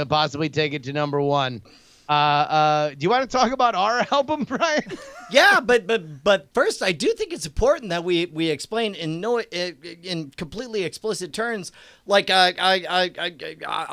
Speaker 2: possibly take it to number 1. Do you want to talk about our album, Brian?
Speaker 5: Yeah, but first, I do think it's important that we explain in completely explicit terms. Like,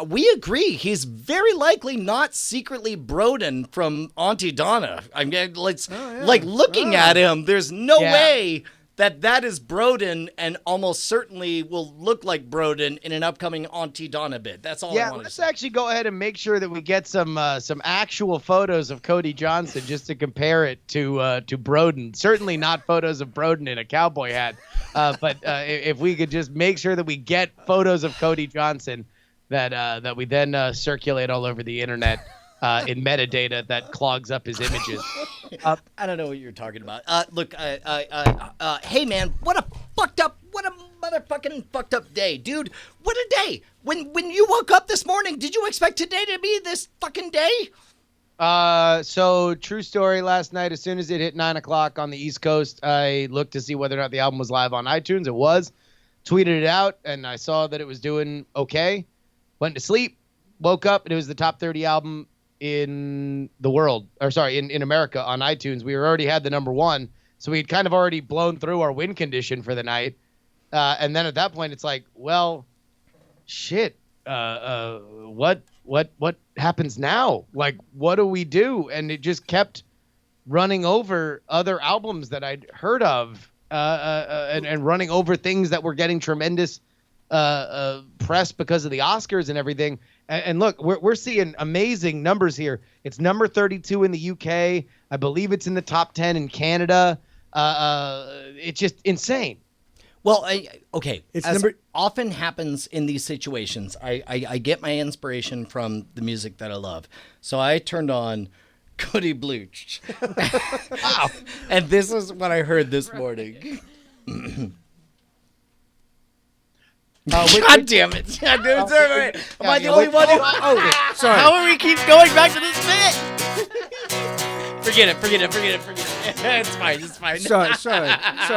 Speaker 5: we agree he's very likely not secretly Broden from Auntie Donna. I mean, looking at him, there's no way that is Broden, and almost certainly will look like Broden in an upcoming Auntie Donna bit. That's all I
Speaker 2: Yeah,
Speaker 5: wanted to
Speaker 2: let's
Speaker 5: say.
Speaker 2: actually go ahead and make sure that we get some actual photos of Cody Johnson just to compare it to Broden. Certainly not photos of Broden in a cowboy hat, but if we could just make sure that we get photos of Cody Johnson that we then circulate all over the internet in metadata that clogs up his images.
Speaker 5: I don't know what you're talking about. Look, hey man, what a motherfucking fucked up day, dude. What a day. When you woke up this morning, did you expect today to be this fucking day?
Speaker 2: So true story, last night, as soon as it hit 9:00 on the East Coast, I looked to see whether or not the album was live on iTunes. It was. Tweeted it out, and I saw that it was doing okay. Went to sleep, woke up, and it was the top 30 album in the world, or sorry, in America on iTunes. We already had the number 1, so we'd kind of already blown through our win condition for the night. And then at that point, it's like, well, shit. What happens now? Like, what do we do? And it just kept running over other albums that I'd heard of, and running over things that were getting tremendous press because of the Oscars and everything. And look, we're seeing amazing numbers here. It's number 32 in the UK. I believe it's in the top 10 in Canada. It's just insane.
Speaker 5: Well, okay.
Speaker 6: It's
Speaker 5: As often happens in these situations, I get my inspiration from the music that I love. So I turned on Cody Bluch. Wow. And this is what I heard this morning. God damn it. Am I the only one who...
Speaker 6: Oh, sorry.
Speaker 1: How do we keep going back to this bit?
Speaker 5: Forget it. It's fine. It's fine.
Speaker 6: Sorry,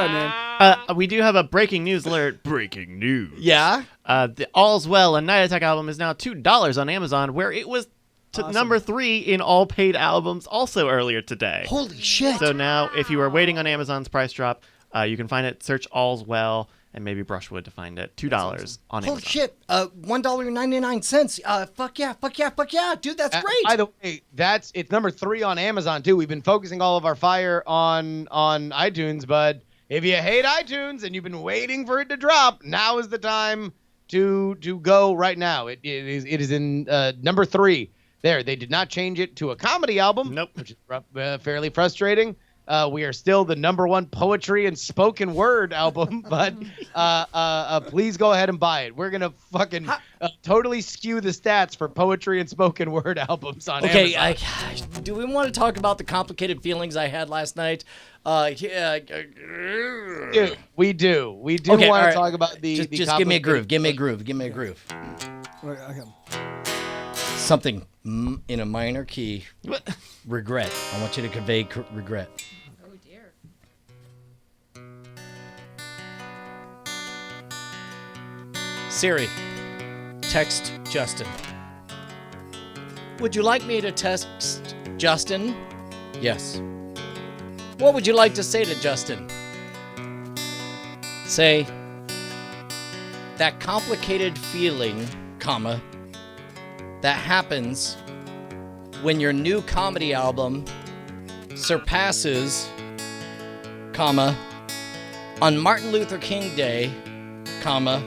Speaker 6: man.
Speaker 1: We do have a breaking news alert. Breaking news.
Speaker 5: Yeah.
Speaker 1: The All's Well, a Night Attack album, is now $2 on Amazon, where it was number 3 in all paid albums also earlier today.
Speaker 5: Holy shit.
Speaker 1: So now, if you are waiting on Amazon's price drop, you can find it. Search All's Well and maybe Brushwood to find it. $2 on Amazon.
Speaker 5: Holy shit. $1.99. Fuck yeah. Dude, that's great.
Speaker 2: By the way, it's number 3 on Amazon too. We've been focusing all of our fire on iTunes, but if you hate iTunes and you've been waiting for it to drop, now is the time to go right now. It is in number 3. There, they did not change it to a comedy album.
Speaker 1: Nope.
Speaker 2: Which is fairly frustrating. We are still the number 1 poetry and spoken word album, but please go ahead and buy it. We're gonna fucking totally skew the stats for poetry and spoken word albums on Amazon.
Speaker 5: Okay, do we want to talk about the complicated feelings I had last night?
Speaker 2: We do want to talk about the.
Speaker 5: Just give me a groove. Give me a groove.
Speaker 6: Okay.
Speaker 5: Something in a minor key. Regret. I want you to convey regret.
Speaker 3: Oh dear.
Speaker 5: Siri, text Justin. Would you like me to text Justin? Yes. What would you like to say to Justin? Say, that complicated feeling, comma, that happens when your new comedy album surpasses, comma, on Martin Luther King Day, comma,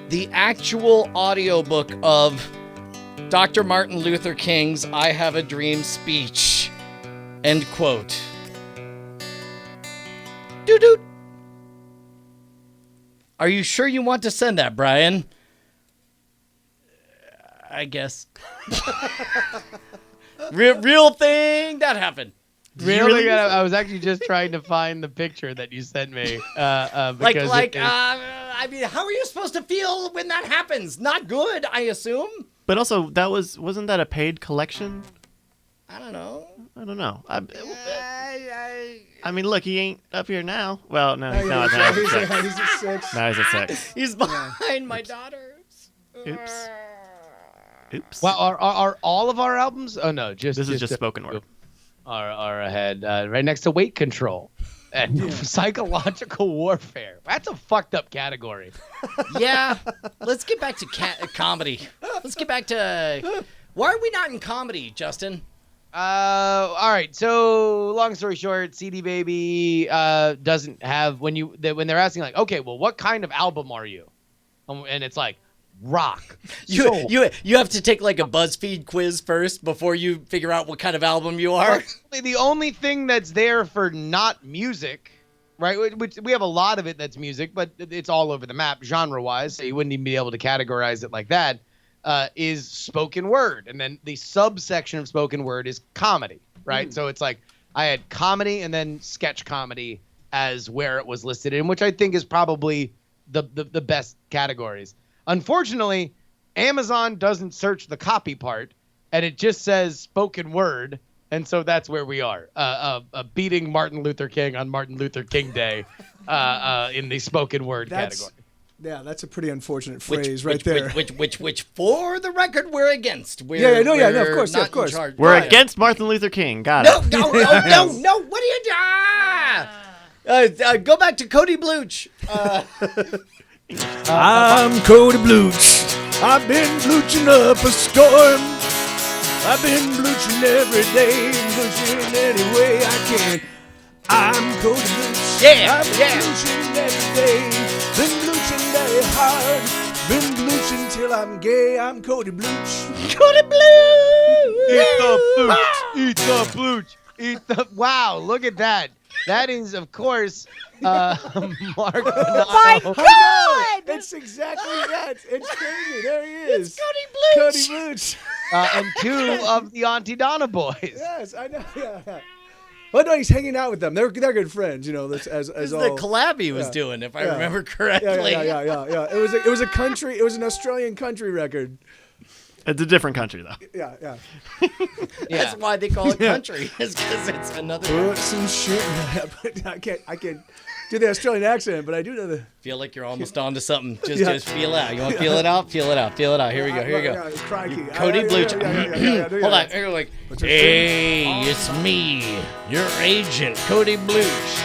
Speaker 5: the actual audiobook of Dr. Martin Luther King's I Have a Dream speech, end quote. Doo-doo. Are you sure you want to send that, Brian? I guess. real thing that happened.
Speaker 2: Really? I was actually just trying to find the picture that you sent me.
Speaker 5: I mean, how are you supposed to feel when that happens? Not good, I assume.
Speaker 1: But also, wasn't that a paid collection?
Speaker 5: I don't know.
Speaker 1: I mean, look, he ain't up here now. Well, no, he's not.
Speaker 6: He's at 6.
Speaker 1: Now he's at 6.
Speaker 5: He's behind my daughters.
Speaker 1: Oops.
Speaker 2: Well, are all of our albums? Oh no,
Speaker 1: This is just spoken word.
Speaker 2: Are ahead, right next to Weight Control and Psychological Warfare. That's a fucked up category.
Speaker 5: Yeah. Let's get back to comedy. Let's get back to. Why are we not in comedy, Justin?
Speaker 2: All right. So long story short, CD Baby doesn't have when they're asking like, okay, well, what kind of album are you? And it's like rock.
Speaker 5: You have to take like a BuzzFeed quiz first before you figure out what kind of album you are.
Speaker 2: The only thing that's there for not music, right? Which we have a lot of it that's music, but it's all over the map genre-wise, so you wouldn't even be able to categorize it like that. Is spoken word, and then the subsection of spoken word is comedy, right? So it's like I had comedy and then sketch comedy as where it was listed in, which I think is probably the best categories. Unfortunately, Amazon doesn't search the copy part, and it just says spoken word, and so that's where we are, beating Martin Luther King on Martin Luther King Day in the spoken word category.
Speaker 6: Yeah, that's a pretty unfortunate phrase there.
Speaker 5: Which, for the record, we're against. Of
Speaker 6: course.
Speaker 1: We're against Martin Luther King. Got it.
Speaker 5: No. What are you doing? Go back to Cody Bluch.
Speaker 6: I'm Cody Bluch. I've been bluching up a storm. I've been bluching every day, bluching any way I can. I'm Cody Bluch. I've been bluching every day. Been bluching very hard. Been bluching till I'm gay. I'm Cody Bluch.
Speaker 5: Cody Bluch!
Speaker 2: Eat the bluch. Eat the. Wow, look at that. That is, of course, Mark.
Speaker 3: Oh my God!
Speaker 6: It's exactly that. It's crazy. There he is.
Speaker 5: It's Cody Bluch.
Speaker 6: Cody Bluch.
Speaker 2: And 2 of the Auntie Donna boys.
Speaker 6: Yes, I know. Yeah. But no, he's hanging out with them. They're good friends, you know. As all
Speaker 5: the collab he was doing, if I remember correctly.
Speaker 6: Yeah. It was an Australian country record.
Speaker 1: It's a different country, though.
Speaker 6: Yeah, yeah.
Speaker 5: That's why they call it country. Is because it's another.
Speaker 6: Put some shit. I can't do the Australian accent, but I do know the.
Speaker 5: Feel like you're almost onto something. Just feel it out. You want to feel it out? Feel it out. Feel it out. Here we go. Here we go.
Speaker 6: Crikey.
Speaker 5: Cody Bluch. Hold on. Here, like, hey,
Speaker 6: Oh.
Speaker 5: it's me, your agent, Cody Bluch.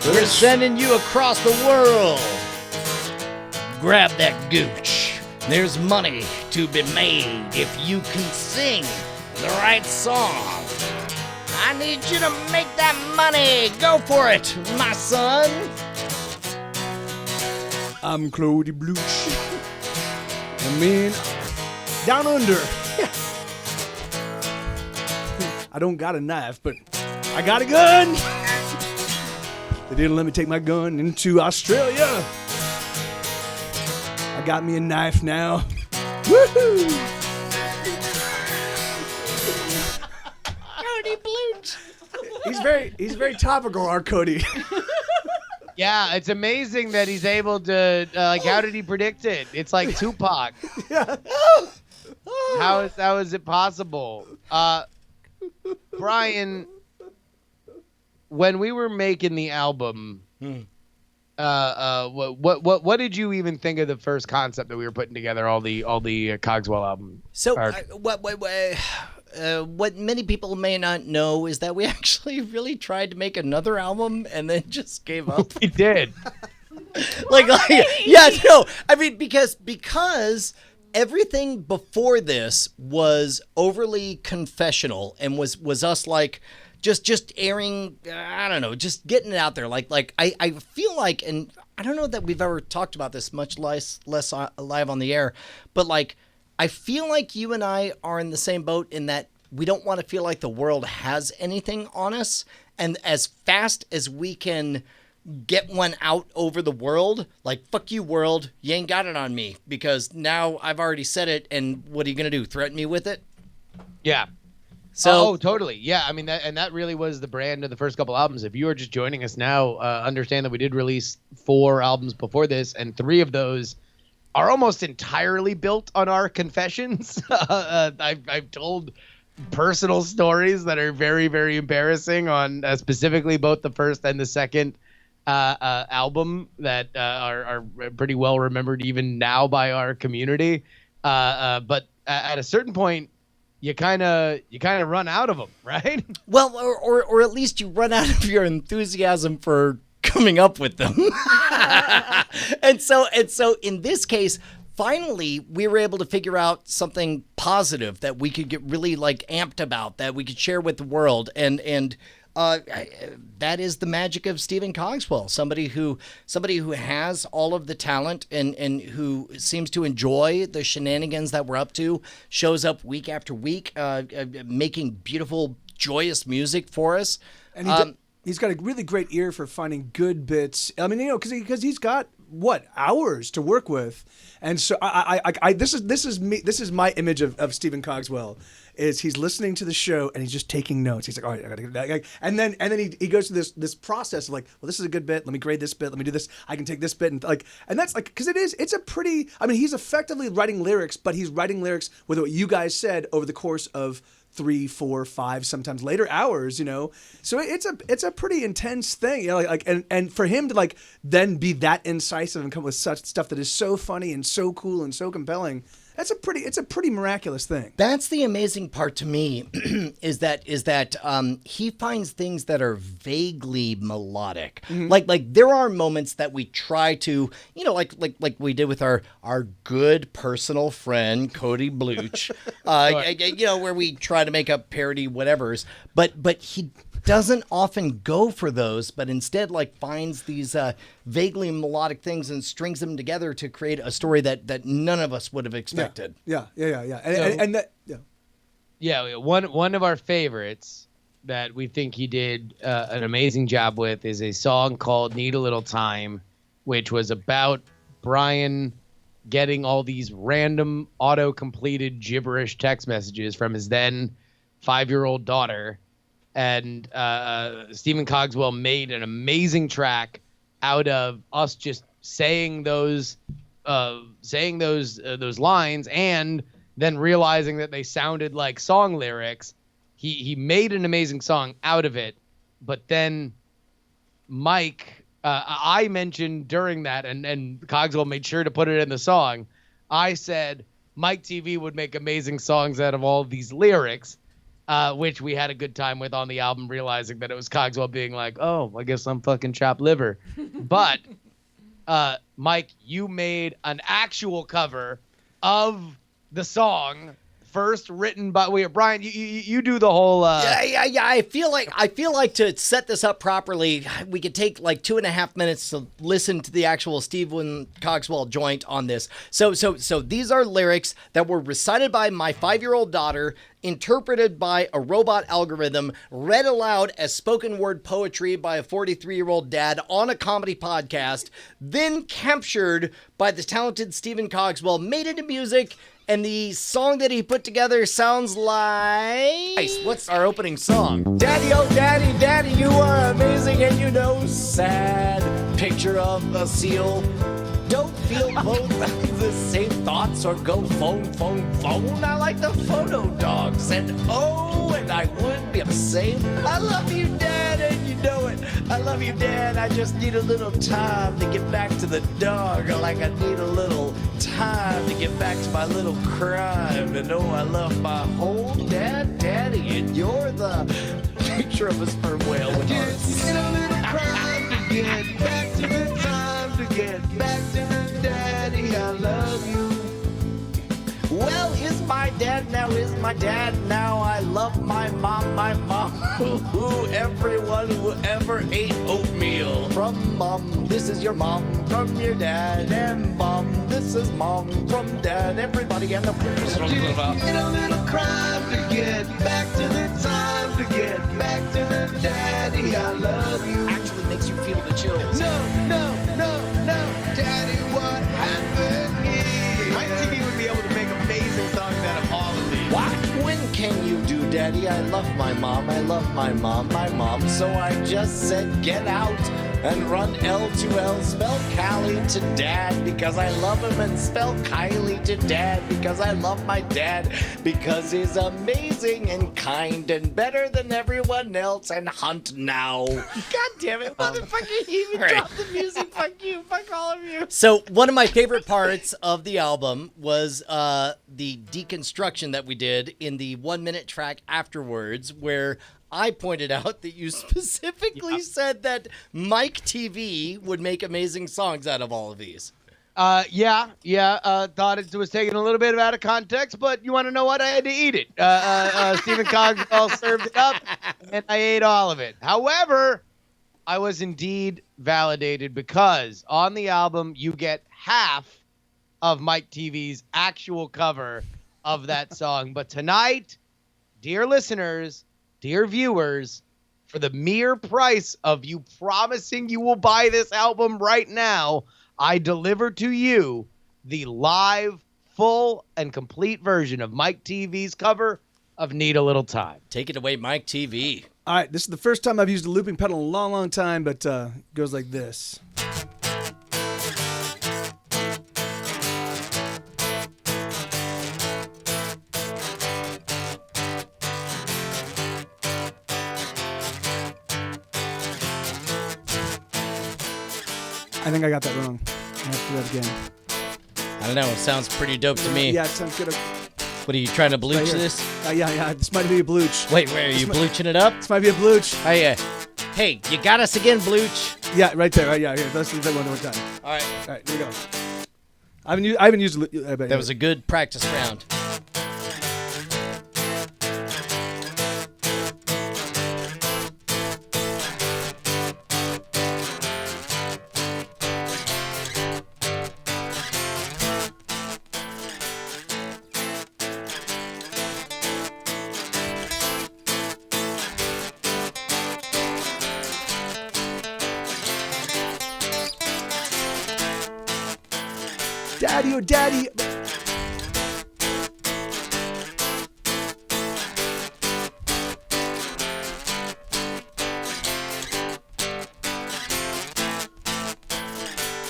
Speaker 5: We're sending you across the world. Grab that gooch. There's money to be made if you can sing the right song. I need you to make that money. Go for it, my son.
Speaker 6: I'm Cody Bluch. I mean, down under. I don't got a knife, but I got a gun. They didn't let me take my gun into Australia. I got me a knife now. Woohoo!
Speaker 5: Cody Bluch.
Speaker 6: He's very topical, our Cody.
Speaker 2: Yeah, it's amazing that he's able to. How did he predict it? It's like Tupac.
Speaker 6: Yeah.
Speaker 2: How is it possible? Brian, when we were making the album, what did you even think of the first concept that we were putting together? All the Cogswell album.
Speaker 5: So what many people may not know is that we actually really tried to make another album and then just gave up.
Speaker 2: We did.
Speaker 5: Yeah, no. I mean, because everything before this was overly confessional and was us like just airing, I don't know, just getting it out there. Like I feel like, and I don't know that we've ever talked about this much less live on the air, but like I feel like you and I are in the same boat in that we don't want to feel like the world has anything on us, and as fast as we can get one out over the world, like, fuck you, world, you ain't got it on me, because now I've already said it, and what are you gonna do, threaten me with it?
Speaker 2: Yeah.
Speaker 5: So
Speaker 2: totally. Yeah, I mean, that really was the brand of the first couple albums. If you are just joining us now, understand that we did release 4 albums before this, and 3 of those are almost entirely built on our confessions. I've told personal stories that are very, very embarrassing on specifically both the first and the second album that are pretty well remembered even now by our community. But at a certain point, you kind of run out of them, right?
Speaker 5: well, or at least you run out of your enthusiasm for coming up with them. and so in this case, finally we were able to figure out something positive that we could get really like amped about, that we could share with the world, and that is the magic of Stephen Cogswell, somebody who has all of the talent and who seems to enjoy the shenanigans that we're up to, shows up week after week, making beautiful, joyous music for us.
Speaker 6: And he's got a really great ear for finding good bits. I mean, because he's got hours to work with, and so this is me. This is my image of Stephen Cogswell. Is he's listening to the show and he's just taking notes. He's like, all right, I gotta get that. And then he goes through this process of like, well, this is a good bit. Let me grade this bit. Let me do this. I can take this bit and that's like, because it's a pretty. I mean, he's effectively writing lyrics, but he's writing lyrics with what you guys said over the course of 3, 4, 5, sometimes later hours, So it's a pretty intense thing, and for him to like then be that incisive and come with such stuff that is so funny and so cool and so compelling. It's a pretty miraculous thing.
Speaker 5: That's the amazing part to me, is that he finds things that are vaguely melodic. Mm-hmm. Like there are moments that we try to, like we did with our good personal friend Cody Bluch, where we try to make up parody whatevers, but he doesn't often go for those, but instead like finds these vaguely melodic things and strings them together to create a story that none of us would have expected.
Speaker 6: Yeah.
Speaker 2: One of our favorites that we think he did an amazing job with is a song called "Need a Little Time," which was about Brian getting all these random auto-completed gibberish text messages from his then 5-year-old daughter. And Stephen Cogswell made an amazing track out of us just saying those lines and then realizing that they sounded like song lyrics, he made an amazing song out of it. But then Mike, I mentioned during that, and Cogswell made sure to put it in the song. I said MikeTV would make amazing songs out of all of these lyrics, which we had a good time with on the album, realizing that it was Cogswell being like, oh, I guess I'm fucking chopped liver. But Mike, you made an actual cover of the song first written by Brian. You do the whole.
Speaker 5: Yeah. I feel like to set this up properly, we could take like 2.5 minutes to listen to the actual Stephen Cogswell joint on this. So these are lyrics that were recited by my 5-year-old daughter, interpreted by a robot algorithm, read aloud as spoken word poetry by a 43-year-old dad on a comedy podcast, then captured by the talented Stephen Cogswell, made into music. And the song that he put together sounds like... Nice. What's our opening song? Daddy, oh daddy, daddy, you are amazing and you know sad. Picture of a seal. Don't feel both the same thoughts or go phone. I like the photo dogs. And I would be the same. I love you, Dad, and you know it. I love you, Dad. I just need a little time to get back to the dog. Like I need a little time to get back to my little crime. And I love my whole daddy. And you're the picture of a sperm whale with hearts. Get a little crime to get back to the time to get back to the daddy. I love you. Well, is my dad now? I love my mom. Everyone who ever ate oatmeal. From mom, this is your mom. From your dad, and mom, this is mom. From dad, everybody and the get a little crime to get back to the time to get back to the daddy. I love you. Actually makes you feel the chills. No, daddy, what happened here?
Speaker 2: MikeTV would be able to make amazing songs out of all of these.
Speaker 5: What? When can you do, Daddy? I love my mom. So I just said get out and run L2L. Spell Callie to Dad because I love him, and spell Kylie to Dad because I love my dad, because he's amazing and kind and better than everyone else. And hunt now. God damn it, motherfucker. You even dropped the music. Fuck you. Fuck all of you. So one of my favorite parts of the album was the deconstruction that we did in the 1-minute track afterwards, where I pointed out that you specifically said that MikeTV would make amazing songs out of all of these.
Speaker 2: Thought it was taken a little bit out of context, but you want to know what? I had to eat it. Stephen Cogswell served it up, and I ate all of it. However, I was indeed validated, because on the album you get half of MikeTV's actual cover of that song. But tonight, dear listeners, dear viewers, for the mere price of you promising you will buy this album right now, I deliver to you the live, full, and complete version of MikeTV's cover of Need a Little Time.
Speaker 5: Take it away, MikeTV.
Speaker 6: All right, this is the first time I've used a looping pedal in a long, long time, but it goes like this. I think I got that wrong. I have to do that again.
Speaker 5: I don't know. It sounds pretty dope to me.
Speaker 6: Yeah, it sounds good.
Speaker 5: What, are you trying to blooch this?
Speaker 6: Yeah. This might be a blooch.
Speaker 5: Wait, where are you blooching it up?
Speaker 6: This might be a blooch.
Speaker 5: Oh, yeah. Hey, you got us again, blooch.
Speaker 6: Yeah, right there. Right, yeah, here. Let's do that one more time.
Speaker 5: All right.
Speaker 6: All right, here we go. I haven't used.
Speaker 5: That was a good practice round.
Speaker 6: Daddy, oh daddy.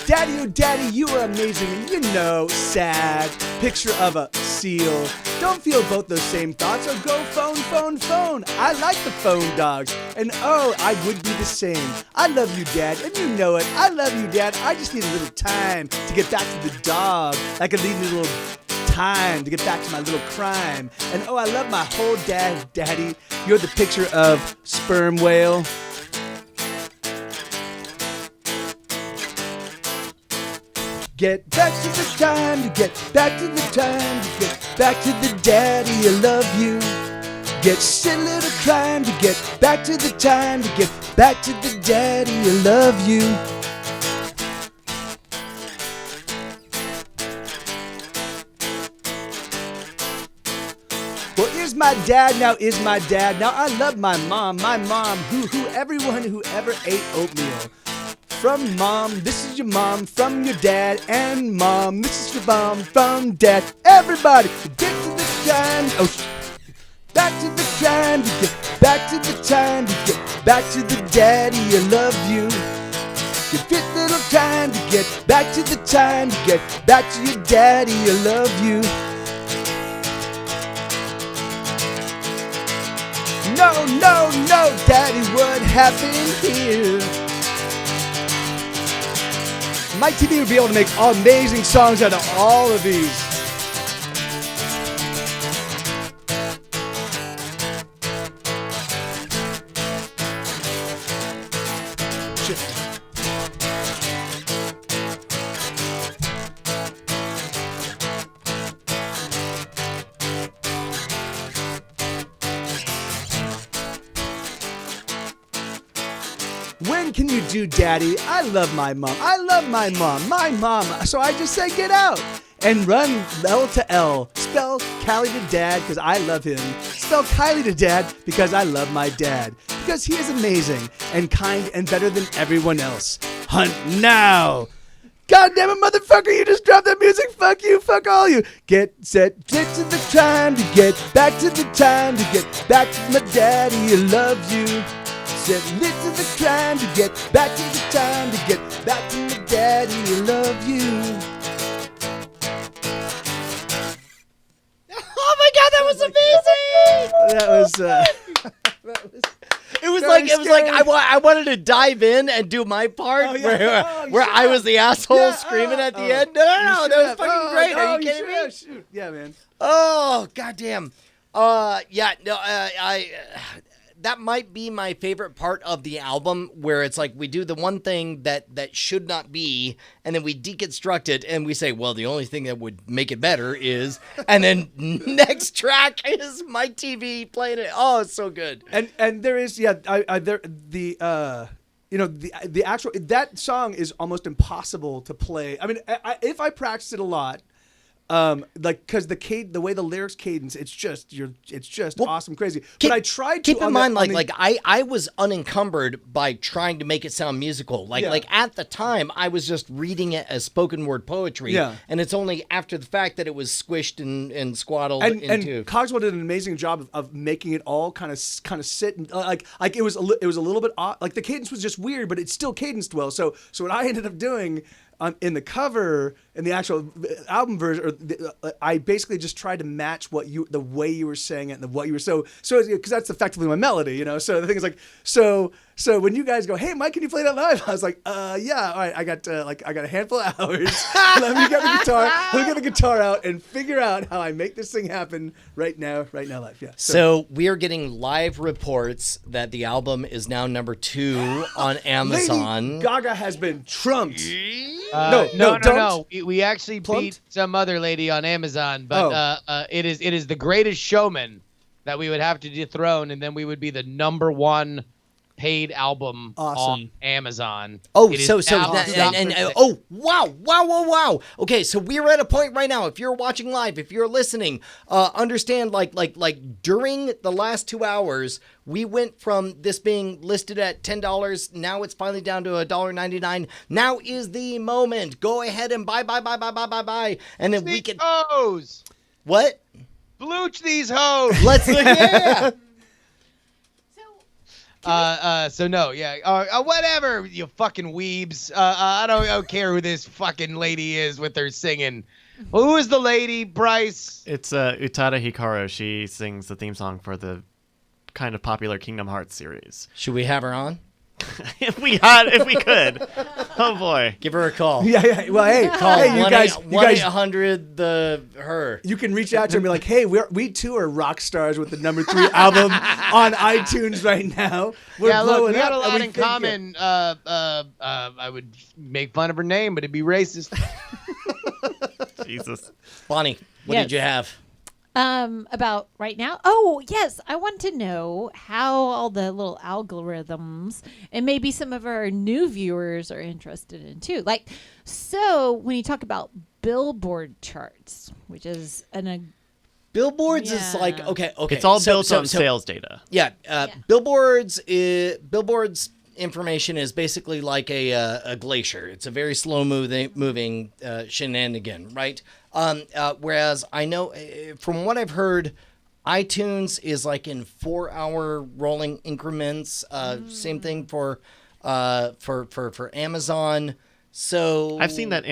Speaker 6: Daddy, oh daddy, you are amazing, and you know, sad. Picture of a seal. Don't feel both those same thoughts, or go phone, phone, phone. I like the phone dogs, and oh, I would be the same. I love you, Dad, and you know it. I love you, Dad. I just need a little time to get back to the dog. I could need a little time to get back to my little crime. And oh, I love my whole daddy. You're the picture of sperm whale. Get back to the time, to get back to the time, to get back to the daddy, I love you. Get silly little crime, to get back to the time, to get back to the daddy, I love you. Well, is my dad now, is my dad now. I love my mom, everyone who ever ate oatmeal. From mom, this is your mom, from your dad, and mom, this is your mom, from dad. Everybody, get to the time, back to the time, to get back to the time, to get back to the daddy, I love you. Give it little time to get back to the time, to get back to your daddy, I love you. No, no, no, daddy, what happened here? MikeTV would be able to make amazing songs out of all of these. Shit. When can you do, Daddy? I love my mom. I love my mom. My mom. So I just say get out and run L to L. Spell Callie to Dad because I love him. Spell Kylie to Dad because I love my dad. Because he is amazing and kind and better than everyone else. Hunt now. God damn it, motherfucker, you just dropped that music. Fuck you, fuck all you. Get set, get to the time to get back to the time to get back to my daddy. I love you. Set lit to the time to get back to the time to get back to my daddy. I love you.
Speaker 5: Oh my God, that was amazing!
Speaker 6: That was.
Speaker 5: It was
Speaker 6: Very
Speaker 5: like
Speaker 6: scary.
Speaker 5: I wanted to dive in and do my part
Speaker 6: Oh, yeah.
Speaker 5: where
Speaker 6: You
Speaker 5: I
Speaker 6: should
Speaker 5: was the asshole
Speaker 6: Yeah,
Speaker 5: screaming at the
Speaker 6: oh.
Speaker 5: end. No, that was fucking great.
Speaker 6: No,
Speaker 5: Are you kidding me?
Speaker 6: Shoot. Yeah, man.
Speaker 5: Oh, goddamn. Yeah, no, I that might be my favorite part of the album, where it's like we do the one thing that should not be, and then we deconstruct it, and we say, well, the only thing that would make it better is, and then next track is MikeTV playing it. Oh, it's so good.
Speaker 6: And there is the actual that song is almost impossible to play. I mean, if I practice it a lot. Because the way the lyrics cadence, it's just awesome, crazy. But I tried to
Speaker 5: keep in mind, I was unencumbered by trying to make it sound musical. Like at the time, I was just reading it as spoken word poetry.
Speaker 6: Yeah.
Speaker 5: And it's only after the fact that it was squished and squaddled into.
Speaker 6: And Cogswell did an amazing job of making it all kind of sit and like it was a little bit odd. Like the cadence was just weird, but it still cadenced well. So what I ended up doing. In the cover, in the actual album version, I basically just tried to match the way you were saying it and what you were so because that's effectively my melody, you know. So the thing is like so when you guys go, hey Mike, can you play that live? I was like, yeah, all right, I got a handful of hours. Let me get the guitar out and figure out how I make this thing happen right now live. Yeah.
Speaker 5: So we are getting live reports that the album is now number 2 on Amazon.
Speaker 6: Lady Gaga has been trumped.
Speaker 2: No. We actually beat some other lady on Amazon, but it is the Greatest Showman that we would have to dethrone, and then we would be the number 1 paid album on Amazon.
Speaker 5: Oh,
Speaker 2: It is
Speaker 5: so
Speaker 2: now
Speaker 5: wow. Okay, so we're at a point right now. If you're watching live, if you're listening, understand like during the last 2 hours, we went from this being listed at $10. Now it's finally down to $1.99. Now is the moment. Go ahead and buy, and then we can.
Speaker 2: Hoes.
Speaker 5: What?
Speaker 2: Blooch these hoes.
Speaker 5: Let's yeah.
Speaker 2: Whatever, you fucking weebs. I don't care who this fucking lady is with her singing. Well, who is the lady, Bryce?
Speaker 1: It's Utada Hikaru. She sings the theme song for the kind of popular Kingdom Hearts series.
Speaker 5: Should we have her on?
Speaker 1: if we could. Oh boy.
Speaker 5: Give her a call.
Speaker 6: Yeah. Well, hey,
Speaker 5: Call
Speaker 6: hey, you guys,
Speaker 5: 1-800 the her.
Speaker 6: you can reach out to her and be like, hey, we too are rock stars with the #3 album on iTunes right now. We're
Speaker 2: Yeah, look,
Speaker 6: blowing
Speaker 2: we got
Speaker 6: up,
Speaker 2: a
Speaker 6: and
Speaker 2: lot
Speaker 6: we
Speaker 2: in
Speaker 6: think
Speaker 2: common. I would make fun of her name, but it'd be racist.
Speaker 1: Jesus.
Speaker 5: Bonnie, what
Speaker 3: Yes.
Speaker 5: did you have?
Speaker 3: About right now? Oh, yes. I want to know how all the little algorithms and maybe some of our new viewers are interested in too. Like, so when you talk about Billboard charts, which is
Speaker 5: Billboards is
Speaker 3: Yeah.
Speaker 5: like okay.
Speaker 1: It's all
Speaker 5: so-
Speaker 1: built
Speaker 5: so-
Speaker 1: on
Speaker 5: so-
Speaker 1: sales data.
Speaker 5: Yeah, Billboards information is basically like a glacier. It's a very slow moving shenanigan, right? Whereas I know from what I've heard, iTunes is like in 4-hour rolling increments. Same thing for Amazon. So
Speaker 1: I've seen that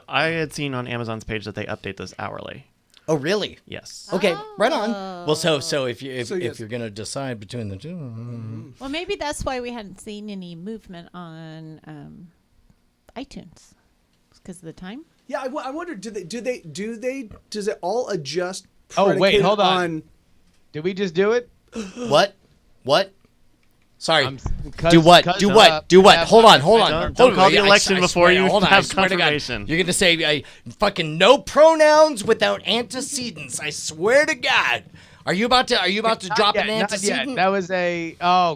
Speaker 1: I had seen on Amazon's page that they update this hourly.
Speaker 5: Oh, really?
Speaker 1: Yes.
Speaker 5: Okay, right on. Well, so if
Speaker 6: yes.
Speaker 5: you're gonna decide between the two,
Speaker 3: well, maybe that's why we hadn't seen any movement on iTunes because of the time.
Speaker 6: Yeah, I wonder, does it all adjust?
Speaker 2: Oh, wait,
Speaker 6: predicated
Speaker 2: hold on. Did we just do it?
Speaker 5: what? Sorry.
Speaker 2: Do
Speaker 5: what? Do what? Do what? Hold on.
Speaker 1: Don't call the
Speaker 5: I
Speaker 1: election
Speaker 5: swear
Speaker 1: before
Speaker 5: to-
Speaker 1: you
Speaker 5: hold on, I
Speaker 1: have
Speaker 5: swear to God.
Speaker 1: confirmation.
Speaker 5: You're gonna say fucking no pronouns without antecedents. I swear to God. Are you about to drop an
Speaker 2: Not yet.
Speaker 5: antecedent?
Speaker 2: That was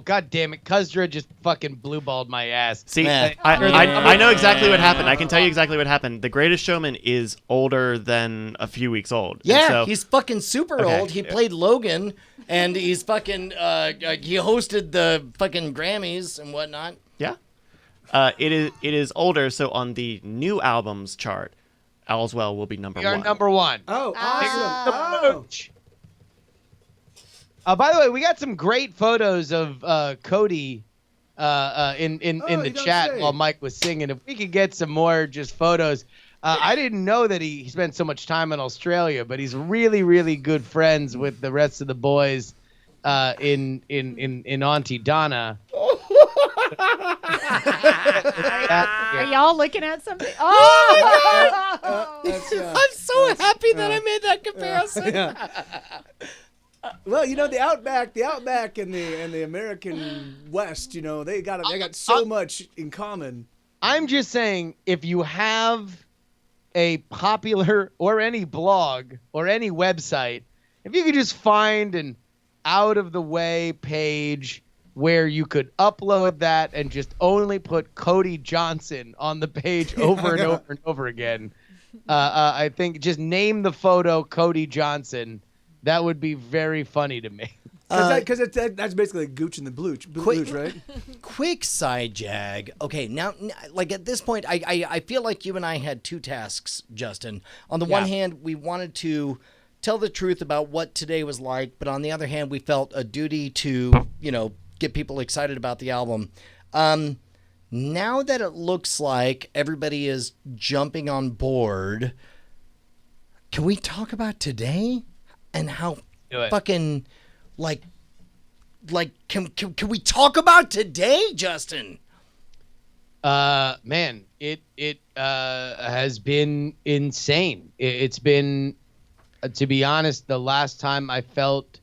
Speaker 2: god damn it. Kuzdra just fucking blue balled my ass.
Speaker 1: See,
Speaker 5: Man.
Speaker 1: I know exactly what happened. I can tell you exactly what happened. The Greatest Showman is older than a few weeks old. And
Speaker 5: Yeah,
Speaker 1: so,
Speaker 5: he's fucking super
Speaker 1: Okay.
Speaker 5: old. He played Logan, and he's fucking he hosted the fucking Grammys and whatnot.
Speaker 1: yeah. It is older. So on the new albums chart, All's Well will be number
Speaker 2: We are
Speaker 1: one.
Speaker 2: number one.
Speaker 6: Oh,
Speaker 3: Ah.
Speaker 6: awesome.
Speaker 2: By the way, we got some great photos of Cody in
Speaker 6: Oh,
Speaker 2: the
Speaker 6: you don't
Speaker 2: chat
Speaker 6: say.
Speaker 2: while Mike was singing. If we could get some more just photos. I didn't know that he spent so much time in Australia, but he's really, really good friends with the rest of the boys in Auntie Donna.
Speaker 3: Are y'all looking at something? Oh,
Speaker 5: I'm so happy that I made that comparison.
Speaker 6: Yeah. Well, the Outback and the American West, they got so much in common.
Speaker 2: I'm just saying, if you have a popular or any blog or any website, if you could just find an out of the way page where you could upload that and just only put Cody Johnson on the page over and over and over again, I think just name the photo Cody Johnson. That would be very funny to me.
Speaker 6: Because that's basically Gooch and the Blooch, right?
Speaker 5: Quick side jag. Okay, now, like at this point, I feel like you and I had two tasks, Justin. On the one hand, we wanted to tell the truth about what today was like, but on the other hand, we felt a duty to, get people excited about the album. Now that it looks like everybody is jumping on board, can we talk about today and how
Speaker 2: Do it.
Speaker 5: fucking can we talk about today, Justin?
Speaker 2: Man, it has been insane. It's been, to be honest, the last time I felt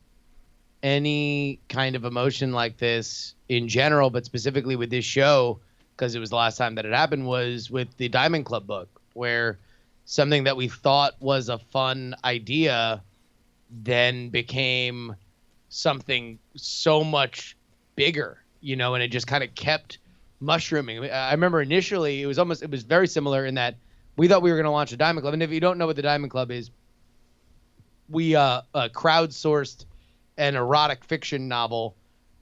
Speaker 2: any kind of emotion like this in general, but specifically with this show, because it was the last time that it happened, was with the Diamond Club book, where something that we thought was a fun idea then became something so much bigger, and it just kind of kept mushrooming. I remember initially it was very similar in that we thought we were going to launch a Diamond Club. And if you don't know what the Diamond Club is, we crowdsourced an erotic fiction novel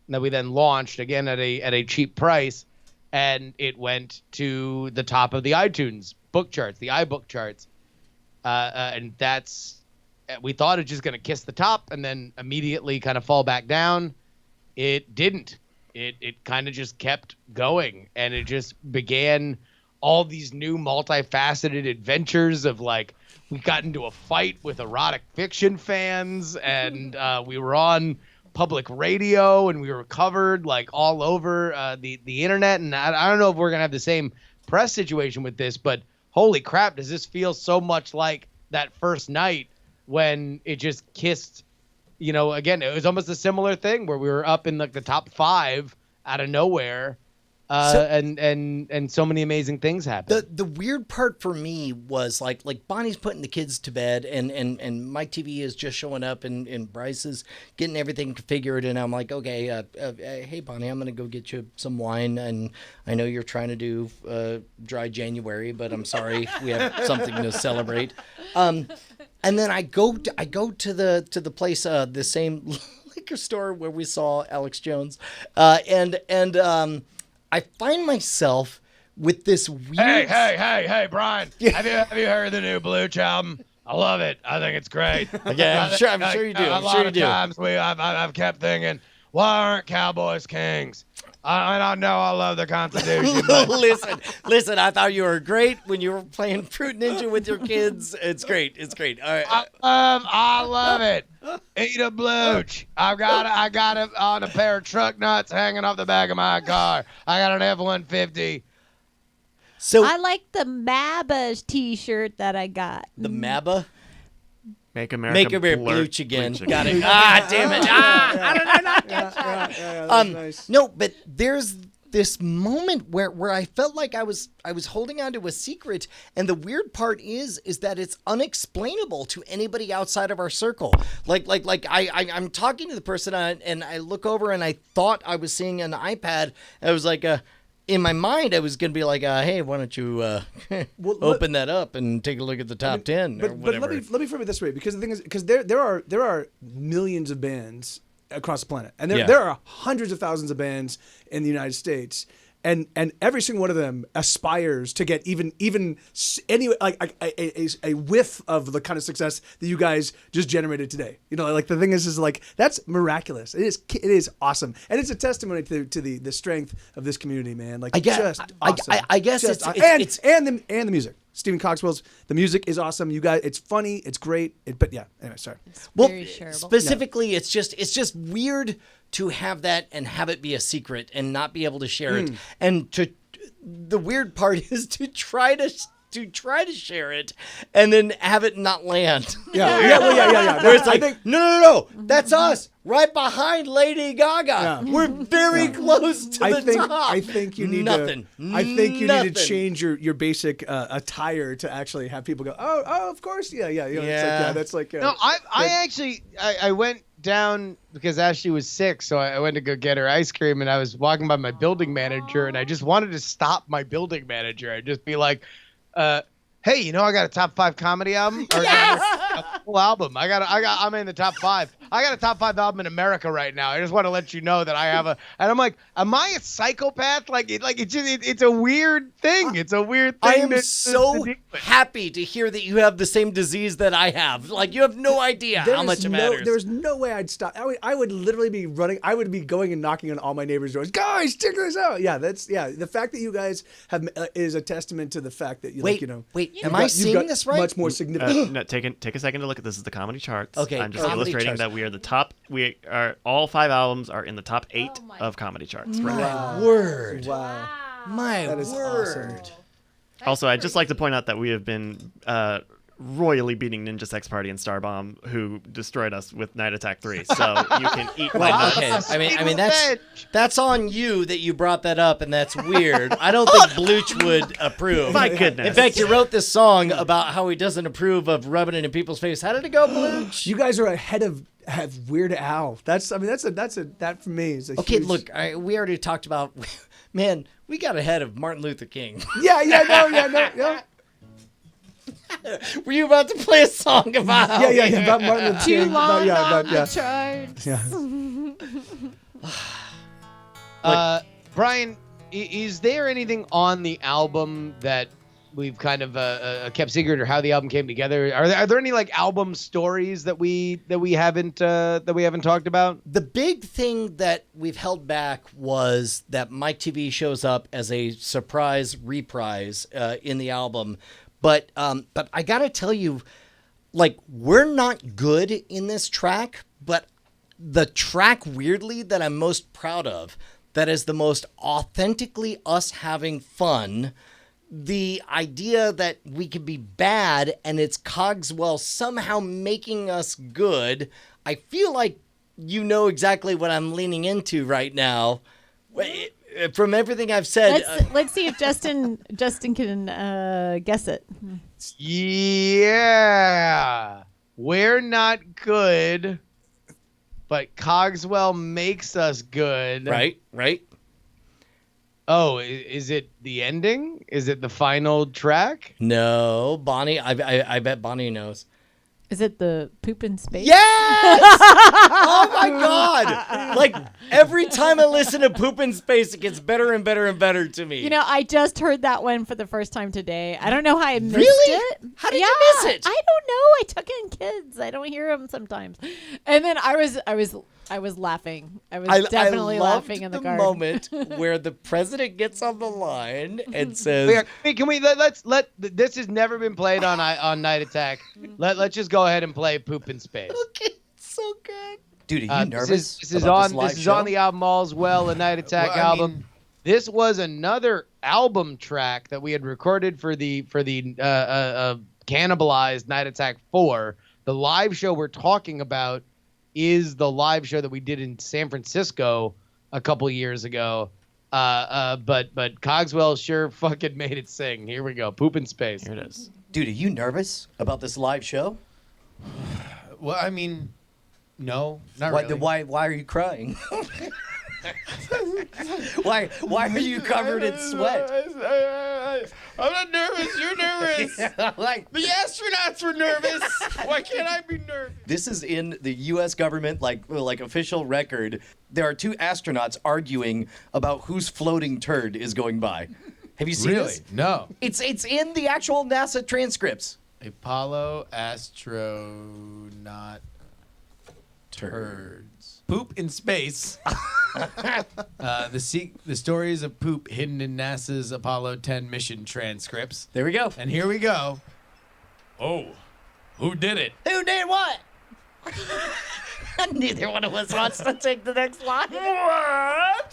Speaker 2: that we then launched again at a cheap price, and it went to the top of the iTunes book charts, the iBook charts, and we thought it was just going to kiss the top and then immediately kind of fall back down. It didn't. It kind of just kept going, and it just began all these new multifaceted adventures of like we got into a fight with erotic fiction fans, and we were on public radio, and we were covered like all over the internet. And I don't know if we're gonna have the same press situation with this, but holy crap, does this feel so much like that first night when it just kissed? You know, again, it was almost a similar thing where we were up in like the top 5 out of nowhere, and so many amazing things happened.
Speaker 5: The weird part for me was like Bonnie's putting the kids to bed, and Mike TV is just showing up, and Bryce is getting everything configured, and I'm like, okay, hey Bonnie, I'm gonna go get you some wine, and I know you're trying to do dry January, but I'm sorry, we have something to celebrate. And then I go to the place, the same liquor store where we saw Alex Jones, and I find myself with this weird.
Speaker 2: Hey, Brian! Have you heard the new Bluch album? I love it. I think it's great.
Speaker 5: Yeah, I'm sure you do.
Speaker 2: A lot of times I've kept thinking, why aren't Cowboys kings? I know I love the Constitution. But
Speaker 5: listen. I thought you were great when you were playing Fruit Ninja with your kids. It's great. All right.
Speaker 2: I love it. Eat a Bluch. I got it on a pair of truck nuts hanging off the back of my car. I got an F-150.
Speaker 5: So
Speaker 3: I like the MABA T-shirt that I got.
Speaker 5: the MABA.
Speaker 1: Make America
Speaker 5: Bluch again.
Speaker 1: Bluch
Speaker 5: Got it.
Speaker 1: again.
Speaker 5: Damn it. How did I not get that?
Speaker 6: That's nice.
Speaker 5: No, but there's this moment where I felt like I was holding on to a secret, and the weird part is that it's unexplainable to anybody outside of our circle. Like I'm talking to the person, and I look over, and I thought I was seeing an iPad. I was like, in my mind, I was going to be like, hey, why don't you open that up and take a look at the top 10 or whatever.
Speaker 6: But let me frame it this way, because the thing is, because there are millions of bands across the planet, and there are hundreds of thousands of bands in the United States, and every single one of them aspires to get even any like a whiff of the kind of success that you guys just generated today. You know, like the thing is like that's miraculous. It is awesome, and it's a testimony to the strength of this community, man. Like just awesome.
Speaker 5: I guess
Speaker 6: just,
Speaker 5: it's
Speaker 6: and the music. Stephen Cogswell's the music is awesome. You guys, it's funny, it's great. But yeah, anyway, sorry.
Speaker 3: It's
Speaker 5: Well,
Speaker 3: very shareable.
Speaker 5: specifically, it's just weird to have that and have it be a secret and not be able to share it. And the weird part is to try to share it and then have it not land.
Speaker 6: Yeah.
Speaker 5: Where it's like, no, that's us right behind Lady Gaga.
Speaker 6: Yeah.
Speaker 5: We're very close to the top.
Speaker 6: I think you need
Speaker 5: Nothing.
Speaker 6: to change your basic attire to actually have people go, oh, of course, yeah. You know, it's like, that's like.
Speaker 2: No, I went down because Ashley was sick, so I went to go get her ice cream, and I was walking by my building manager, and I just wanted to stop my building manager. I'd just be like, hey, you know, I got a top 5 comedy album, or a full album. I'm in the top 5. I got a top 5 album in America right now. I just want to let you know that I have and I'm like, am I a psychopath? It's a weird thing. It's a weird thing.
Speaker 5: I am so happy to hear that you have the same disease that I have. Like, you have no idea how much it matters.
Speaker 6: There's no way I'd stop. I would literally be running. I would be going and knocking on all my neighbors' doors. Guys, check this out. Yeah, the fact that you guys have is a testament to the fact that
Speaker 5: wait, am I seeing this right?
Speaker 6: Much more significant.
Speaker 1: No, take a second to look at this. Is the comedy charts.
Speaker 5: Okay,
Speaker 1: I'm just
Speaker 5: comedy
Speaker 1: illustrating
Speaker 5: charts.
Speaker 1: that we are the top. We are all 5 albums are in the top 8 of comedy charts. Right now.
Speaker 5: Word.
Speaker 6: Wow.
Speaker 5: My
Speaker 6: That is
Speaker 5: word.
Speaker 6: awesome.
Speaker 1: Also, I'd just like to point out that we have been royally beating Ninja Sex Party and Starbomb, who destroyed us with Night Attack 3. So you can eat my nuts.
Speaker 5: Okay. I mean that's on you that you brought that up, and that's weird. I don't think Bluch would approve.
Speaker 1: My goodness.
Speaker 5: In fact, you wrote this song about how he doesn't approve of rubbing it in people's face. How did it go, Bluch?
Speaker 6: You guys are ahead of Weird Al. That for me is a
Speaker 5: Okay,
Speaker 6: huge...
Speaker 5: look, we already talked about. Man, we got ahead of Martin Luther King.
Speaker 6: Yeah.
Speaker 5: Were you about to play a song about?
Speaker 6: Yeah, about Martin Luther
Speaker 3: Too
Speaker 6: King.
Speaker 3: long
Speaker 6: About,
Speaker 3: on the charts.
Speaker 2: Brian, is there anything on the album that we've kind of kept secret, or how the album came together? Are there any like album stories that we haven't talked about?
Speaker 5: The big thing that we've held back was that Mike TV shows up as a surprise reprise in the album. But I gotta tell you, like, we're not good in this track, but the track, weirdly, that I'm most proud of, that is the most authentically us having fun, the idea that we could be bad and it's Cogswell somehow making us good, I feel like you know exactly what I'm leaning into right now. From everything I've said...
Speaker 3: Let's see if Justin can guess it.
Speaker 2: Yeah. We're not good, but Cogswell makes us good.
Speaker 5: Right.
Speaker 2: Oh, is it the ending? Is it the final track?
Speaker 5: No, Bonnie. I bet Bonnie knows.
Speaker 3: Is it the poop in space?
Speaker 5: Yes! Oh my God! Like every time I listen to Poop in Space, it gets better and better and better to me.
Speaker 3: You know, I just heard that one for the first time today. I don't know how I missed it.
Speaker 5: How did you miss it?
Speaker 3: I don't know. I took in kids. I don't hear them sometimes. And then I was laughing. I was definitely laughing in the car.
Speaker 5: I loved the moment where the president gets on the line and says,
Speaker 2: Hey, can we let's this has never been played on Night Attack. Let's just go ahead and play Poop in Space.
Speaker 5: "Okay, so good."
Speaker 4: Dude, are you nervous?
Speaker 2: This is on the album All's Well, a Night Attack album. This was another album track that we had recorded for the cannibalized Night Attack 4. The live show we're talking about is the live show that we did in San Francisco a couple years ago. But Cogswell sure fucking made it sing. Here we go. Poop in Space.
Speaker 1: Here it is.
Speaker 4: Dude, are you nervous about this live show?
Speaker 7: Well, I mean, no, not really.
Speaker 4: Why are you crying? Why are you covered in sweat?
Speaker 7: I'm not nervous. You're nervous.
Speaker 4: Like,
Speaker 7: The astronauts were nervous. Why can't I be nervous?
Speaker 4: this is in the U.S. government, like official record. There are two astronauts arguing about whose floating turd is going by. Have you seen this?
Speaker 7: No.
Speaker 4: It's in the actual NASA transcripts.
Speaker 7: Apollo astronaut turds. Poop in space. The stories of poop hidden in NASA's Apollo 10 mission transcripts.
Speaker 4: There we go.
Speaker 7: And here we go. Oh, who did it?
Speaker 5: Who did what? Neither one of us wants to take the next line.
Speaker 7: What?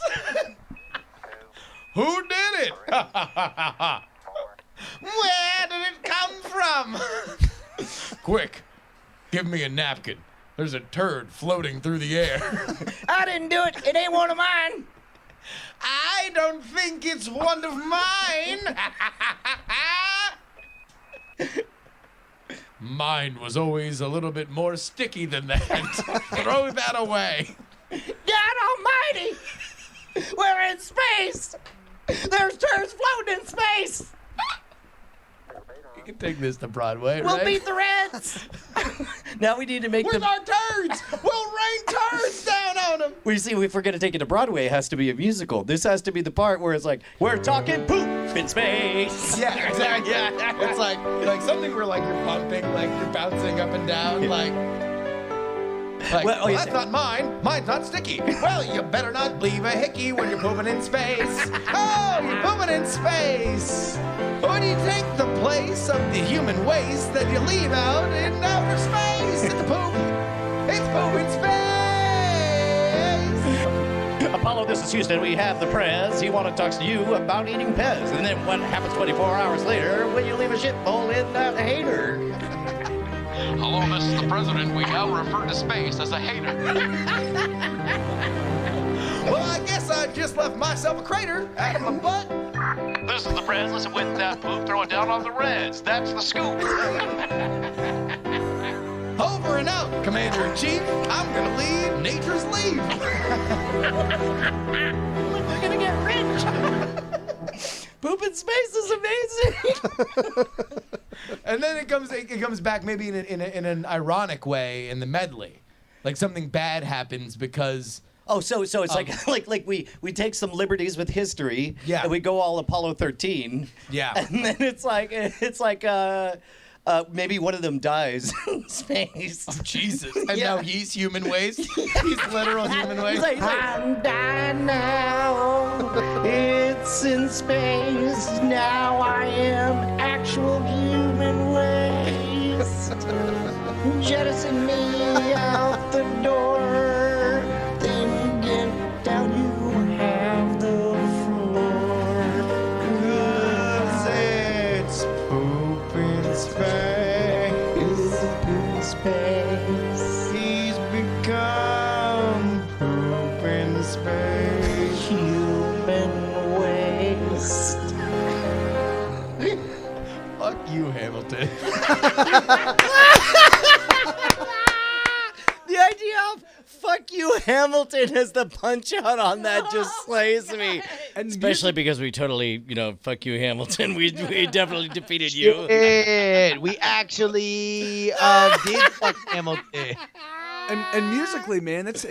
Speaker 7: Who did it? Where did it come from? Quick, give me a napkin. There's a turd floating through the air.
Speaker 5: I didn't do it. It ain't one of mine.
Speaker 7: I don't think it's one of mine. Mine was always a little bit more sticky than that. Throw that away.
Speaker 5: God almighty! We're in space! There's turds floating in space!
Speaker 7: You can take this to Broadway,
Speaker 5: We'll
Speaker 7: right?
Speaker 5: beat the Reds! Now we need to make
Speaker 7: With
Speaker 5: them...
Speaker 7: our turds! We'll rain turds down on them!
Speaker 4: We see, if we're going to take it to Broadway, it has to be a musical. This has to be the part where it's like, we're talking poop in space.
Speaker 7: Yeah, exactly. Yeah. It's like something where like you're pumping, like you're bouncing up and down, like
Speaker 4: Well,
Speaker 7: that's not mine. Mine's not sticky. Well, you better not leave a hickey when you're pooping in space. Oh, you're pooping in space. Or do you take the place of the human waste that you leave out in outer space? It's poop. It's poop in space.
Speaker 8: Apollo, this is Houston. We have the prez. He want to talk to you about eating Pez. And then what happens 24 hours later when you leave a shit bowl in that hater?
Speaker 9: Hello, this is the president. We now refer to space as a hater.
Speaker 7: Well, I guess I just left myself a crater out of my butt.
Speaker 9: This is the prez. Listen, with that poop, throw it down on the Reds. That's the scoop.
Speaker 7: Over and out, Commander-in-Chief. I'm gonna lead nature's leave.
Speaker 5: We're gonna get rich! Poop in space is amazing!
Speaker 7: And then it comes back maybe in an ironic way in the medley, like something bad happens because.
Speaker 4: Oh, so it's like we take some liberties with history,
Speaker 7: Yeah.
Speaker 4: and we go all Apollo 13,
Speaker 7: Yeah.
Speaker 4: and then it's like maybe one of them dies in space.
Speaker 7: Jesus. And
Speaker 4: Yeah.
Speaker 7: now he's human waste. He's literal human waste.
Speaker 5: He's like, I'm dying now. It's in space. Now I am actual you. jettison me out the door. Then get down, you have the floor.
Speaker 7: 'Cause it's poop in space.
Speaker 5: Poop in space.
Speaker 7: He's become poop in space.
Speaker 5: Human waste.
Speaker 7: Fuck you, Hamilton.
Speaker 5: The idea of "fuck you, Hamilton" as the punch out on that just slays me.
Speaker 6: And
Speaker 5: Especially because we totally, fuck you, Hamilton. We definitely defeated you.
Speaker 2: We actually did fuck Hamilton.
Speaker 6: And musically, man, it's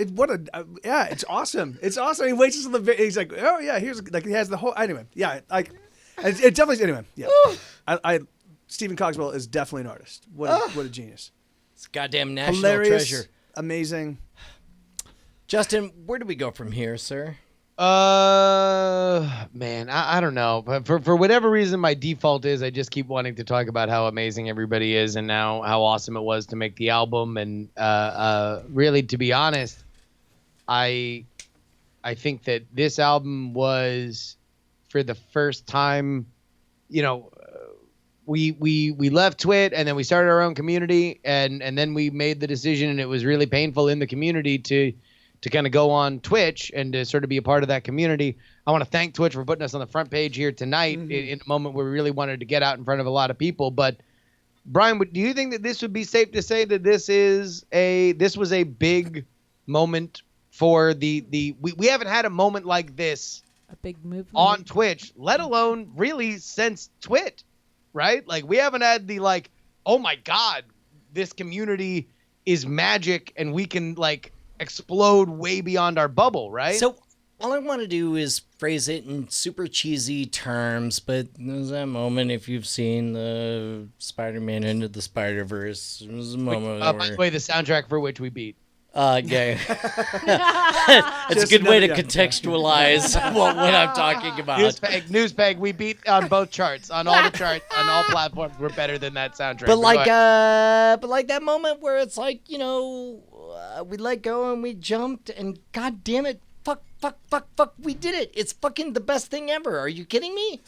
Speaker 6: awesome. It's awesome. He waits until he's like, oh yeah, here's like he has the whole anyway. Yeah, like it definitely anyway. Yeah, I Stephen Cogswell is definitely an artist. What a genius.
Speaker 5: It's a goddamn national
Speaker 6: Hilarious,
Speaker 5: treasure.
Speaker 6: amazing.
Speaker 5: Justin, where do we go from here, sir?
Speaker 2: Man, I don't know. But for whatever reason, my default is I just keep wanting to talk about how amazing everybody is and now how awesome it was to make the album. And really, to be honest, I think that this album was, for the first time, we left Twit and then we started our own community and then we made the decision, and it was really painful in the community to kind of go on Twitch and to sort of be a part of that community. I want to thank Twitch for putting us on the front page here tonight in a moment where we really wanted to get out in front of a lot of people. But Brian, do you think that this would be safe to say that this was a big moment for we haven't had a moment like this,
Speaker 3: A big movement
Speaker 2: on Twitch, let alone really since Twit, right? Like we haven't had the like, oh my God, this community is magic and we can like explode way beyond our bubble, right?
Speaker 5: So all I want to do is phrase it in super cheesy terms, but there's that moment, if you've seen the Spider-Man Into the Spider-Verse, there's a moment
Speaker 2: by the way, the soundtrack for which we beat.
Speaker 5: Yeah. It's a good way to contextualize what I'm talking about.
Speaker 2: Newspeg, we beat on both charts, on all the charts, on all platforms. We're better than that soundtrack.
Speaker 5: But like that moment where it's like, we let go and we jumped and God damn it, fuck, we did it. It's fucking the best thing ever. Are you kidding me?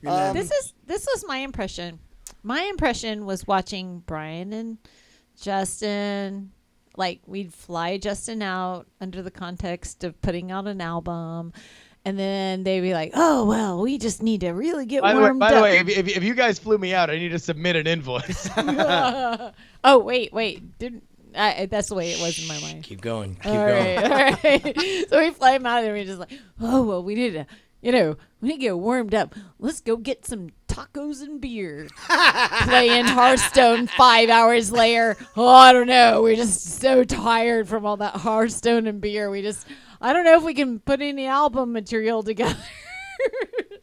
Speaker 3: This was my impression. My impression was watching Brian and Justin. Like, we'd fly Justin out under the context of putting out an album, and then they'd be like, "Oh well, we just need to really get warmed up."
Speaker 2: By the way, if you guys flew me out, I need to submit an invoice.
Speaker 3: Oh wait, that's the way it was in my mind.
Speaker 5: Keep going.
Speaker 3: All right. So we fly him out, and we're just like, "Oh well, we need to." We need to get warmed up. Let's go get some tacos and beer. Playing Hearthstone 5 hours later. Oh, I don't know. We're just so tired from all that Hearthstone and beer. I don't know if we can put any album material together.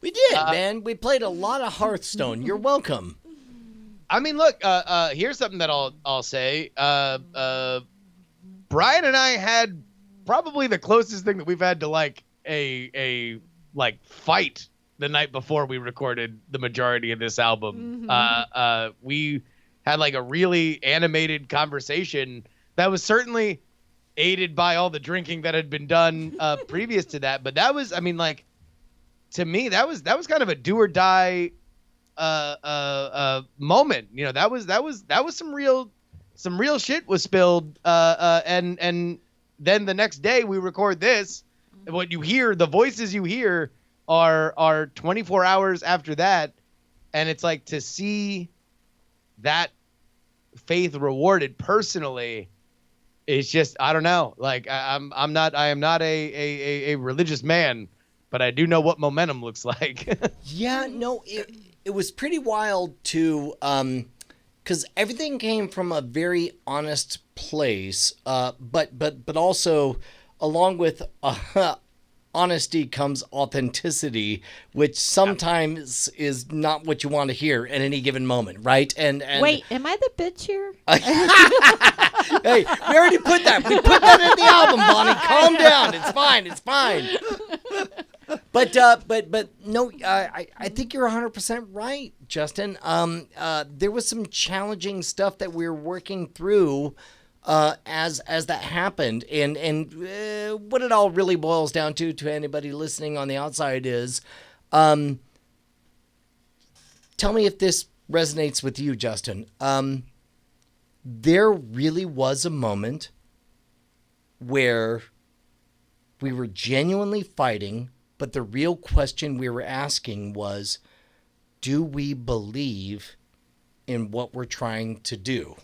Speaker 5: We did, man. We played a lot of Hearthstone. You're welcome.
Speaker 2: I mean, look, here's something that I'll say. Brian and I had probably the closest thing that we've had to like a fight the night before we recorded the majority of this album. We had like a really animated conversation that was certainly aided by all the drinking that had been done previous to that. But that was, I mean, like, to me, that was kind of a do or die moment. That was some real shit was spilled. And then the next day we record this. What you hear, the voices you hear are 24 hours after that. And it's like, to see that faith rewarded personally, it's just, I don't know. Like I am not a religious man, but I do know what momentum looks like.
Speaker 5: Yeah, no, it was pretty wild to, because everything came from a very honest place, but also along with honesty comes authenticity, which sometimes is not what you want to hear at any given moment, right? And
Speaker 3: wait, am I the bitch here?
Speaker 5: Hey, we already put that. We put that in the album, Bonnie. Calm down. It's fine. But no, I think you're 100% right, Justin. There was some challenging stuff that we were working through as that happened, and what it all really boils down to anybody listening on the outside is, tell me if this resonates with you, Justin. There really was a moment where we were genuinely fighting. But the real question we were asking was, do we believe in what we're trying to do?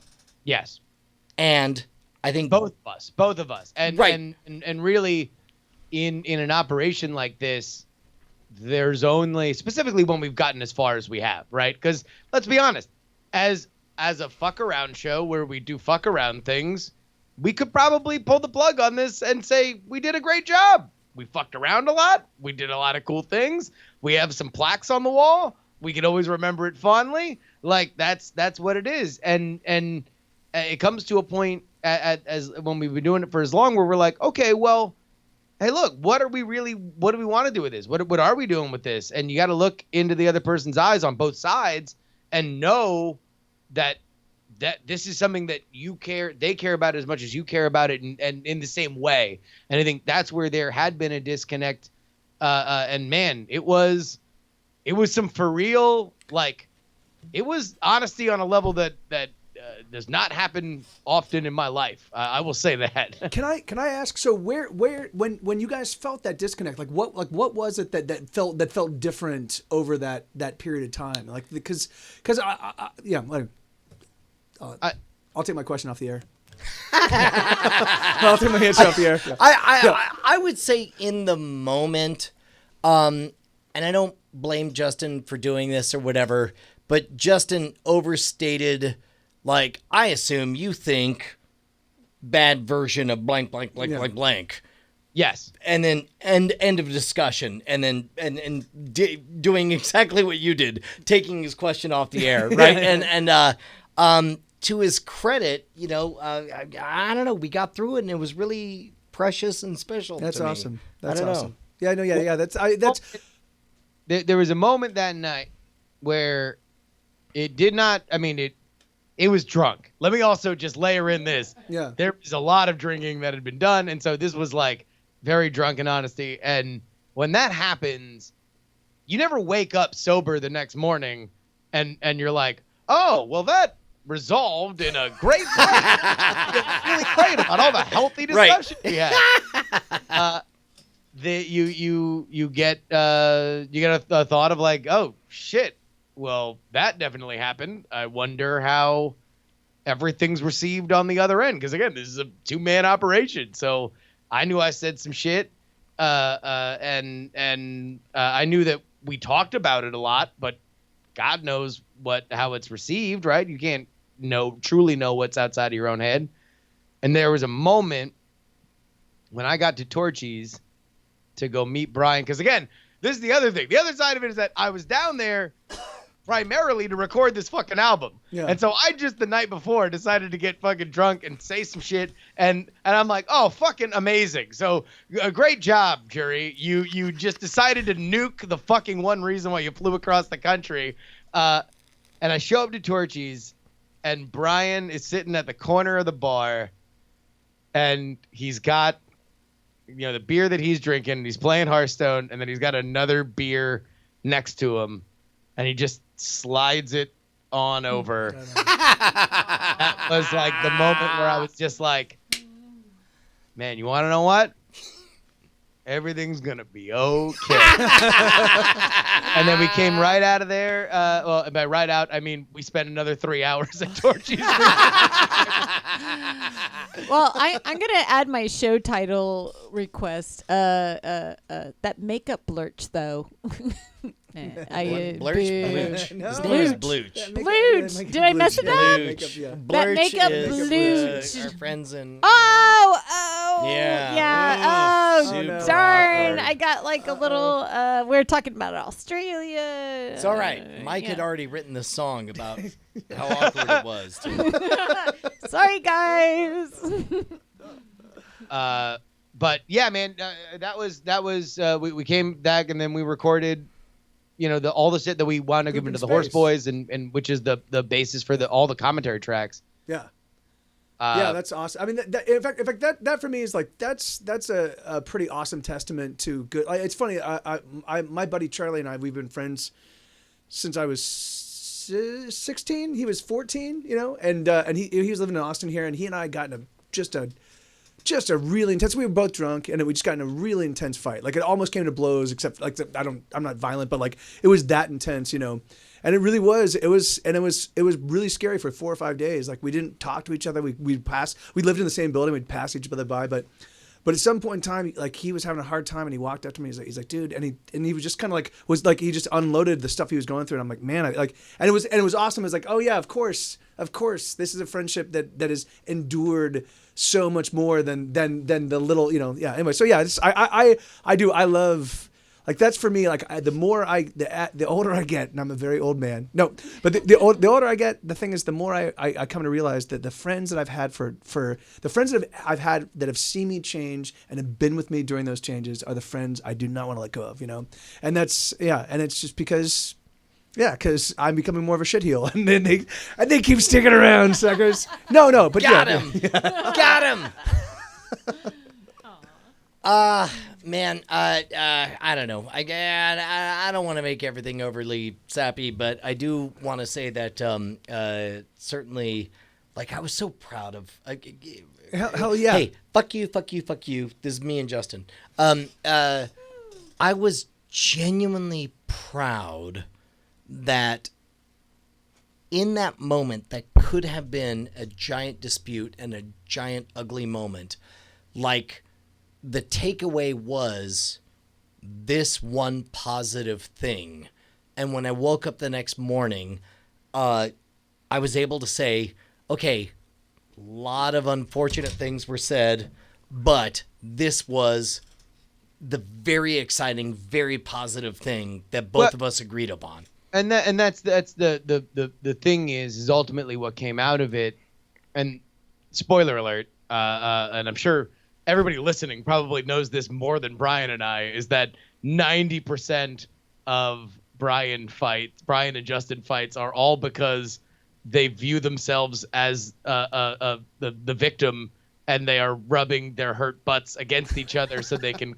Speaker 2: Yes.
Speaker 5: And I think
Speaker 2: both of us. And
Speaker 5: right.
Speaker 2: and really in an operation like this, there's only, specifically when we've gotten as far as we have, right? Because let's be honest, as a fuck around show where we do fuck around things, we could probably pull the plug on this and say we did a great job. We fucked around a lot. We did a lot of cool things. We have some plaques on the wall. We can always remember it fondly. Like that's what it is. And it comes to a point as when we've been doing it for as long where we're like, okay, well, hey, look, what do we want to do with this? What are we doing with this? And you got to look into the other person's eyes on both sides and know that this is something that they care about as much as you care about it, and in the same way. And I think that's where there had been a disconnect. And man, it was some for real, like it was honesty on a level that does not happen often in my life. I will say that.
Speaker 6: Can I ask? So where when you guys felt that disconnect, like what was it that felt different over that period of time? Like because I'll take my question off the air. I'll take my answer off the air. Yeah.
Speaker 5: I would say in the moment, and I don't blame Justin for doing this or whatever, but Justin overstated, like, I assume you think bad version of blank, blank, blank, blank, blank.
Speaker 2: Yes.
Speaker 5: And then end of discussion, and then doing exactly what you did, taking his question off the air, right? and to his credit, I don't know, we got through it, and it was really precious and special.
Speaker 6: That's
Speaker 5: to me.
Speaker 6: awesome. That's
Speaker 5: I don't
Speaker 6: awesome.
Speaker 5: know.
Speaker 6: Yeah, I know. Yeah, that's.
Speaker 2: There was a moment that night where it did not. I mean, it was drunk. Let me also just layer in this.
Speaker 6: Yeah.
Speaker 2: There was a lot of drinking that had been done, and so this was like very drunken honesty. And when that happens, you never wake up sober the next morning, and you're like, oh, well, that resolved in a great way. It's really great about all the healthy discussion we had. You get a thought of like, oh shit, well, that definitely happened. I wonder how everything's received on the other end, because again, this is a 2-man operation. So I knew I said some shit, and I knew that we talked about it a lot, but God knows how it's received, right? You can't truly know what's outside of your own head. And there was a moment when I got to Torchy's to go meet Brian, because again, this is the other thing. The other side of it is that I was down there primarily to record this fucking album. Yeah. And so I just the night before decided to get fucking drunk and say some shit, and I'm like, oh, fucking amazing. So a great job, Jury. You just decided to nuke the fucking one reason why you flew across the country. And I show up to Torchy's, and Brian is sitting at the corner of the bar, and he's got the beer that he's drinking, he's playing Hearthstone, and then he's got another beer next to him, and he just slides it on over. That was like the moment where I was just like, man, you want to know what? Everything's going to be okay. And then we came right out of there. Well, by right out, I mean we spent another 3 hours at Torchy's.
Speaker 3: Well, I'm going to add my show title request. That makeup blurch, though.
Speaker 5: Blurch?
Speaker 6: No.
Speaker 5: His name is Blooch.
Speaker 3: Blooch. Did I mess it up? That makeup
Speaker 5: is
Speaker 3: blooch.
Speaker 5: our friends in.
Speaker 3: Oh,
Speaker 5: yeah.
Speaker 3: Oh,
Speaker 5: Super
Speaker 3: darn.
Speaker 5: awkward.
Speaker 3: I got like a little, we were talking about Australia.
Speaker 5: It's all right. Mike had already written the song about how awkward it was.
Speaker 3: Sorry, guys.
Speaker 2: But yeah, man, that was we came back and then we recorded, all the shit that we wound up giving to the Horse Boys and which is the basis for all the commentary tracks.
Speaker 6: Yeah. Yeah, that's awesome. I mean, in fact, that for me is like that's a pretty awesome testament to good. It's funny. My buddy Charlie and I, we've been friends since I was 16. He was 14, and he was living in Austin here, and he and I got in just a really intense. We were both drunk, and we just got in a really intense fight. Like it almost came to blows, except like I'm not violent, but like it was that intense, And it really was. It was really scary for 4 or 5 days. Like we didn't talk to each other. We lived in the same building. We'd pass each other by, but at some point in time, like he was having a hard time, and he walked up to me. He's like, dude, and he was just kind of like he just unloaded the stuff he was going through, and I'm like, man, and it was awesome. It's like, oh yeah, of course, this is a friendship that has endured so much more than the little, yeah. Anyway, so yeah, I love. Like that's for me. Like the older I get, and I'm a very old man. No, but the older I get, the thing is, the more I come to realize that the friends that I've had for the friends that I've had that have seen me change and have been with me during those changes are the friends I do not want to let go of. And that's and it's just because I'm becoming more of a shitheel, and then they keep sticking around, suckers. No, but
Speaker 5: got him. Man, I don't know. I don't want to make everything overly sappy, but I do want to say that certainly, like, I was so proud of.
Speaker 6: Hell yeah!
Speaker 5: Hey, fuck you. This is me and Justin. I was genuinely proud that in that moment that could have been a giant dispute and a giant ugly moment, like. The takeaway was this one positive thing. And when I woke up the next morning, I was able to say, okay, a lot of unfortunate things were said, but this was the very exciting, very positive thing that both of us agreed upon.
Speaker 2: And that's the thing is ultimately what came out of it. And spoiler alert, and I'm sure everybody listening probably knows this more than Brian and I, is that 90% of Brian and Justin fights are all because they view themselves as the victim, and they are rubbing their hurt butts against each other so they can,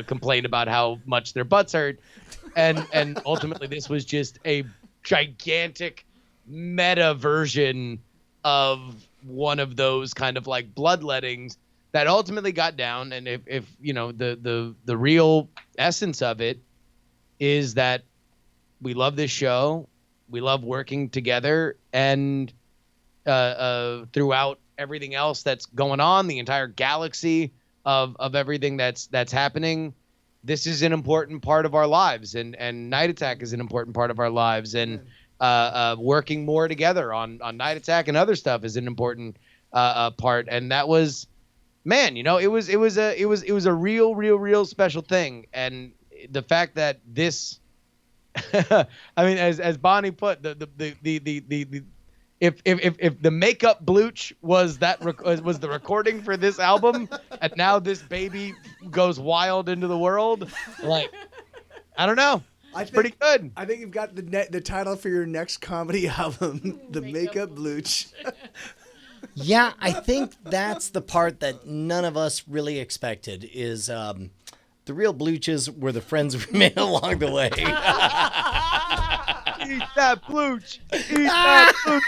Speaker 2: complain about how much their butts hurt. And ultimately this was just a gigantic meta version of one of those kind of like bloodlettings that ultimately got down. And if the real essence of it is that we love this show, we love working together, and throughout everything else that's going on, the entire galaxy of everything that's happening, this is an important part of our lives, and Night Attack is an important part of our lives, and working more together on Night Attack and other stuff is an important part. And that was, man, it was a real special thing. And the fact that this, I mean, as Bonnie put, if the makeup blooch was was the recording for this album, and now this baby goes wild into the world, like, I don't know. It's pretty good.
Speaker 6: I think you've got the title for your next comedy album, The Makeup Blooch.
Speaker 5: Yeah, I think that's the part that none of us really expected is the real blooches were the friends we made along the way.
Speaker 2: Eat that blooch. Eat that blooch.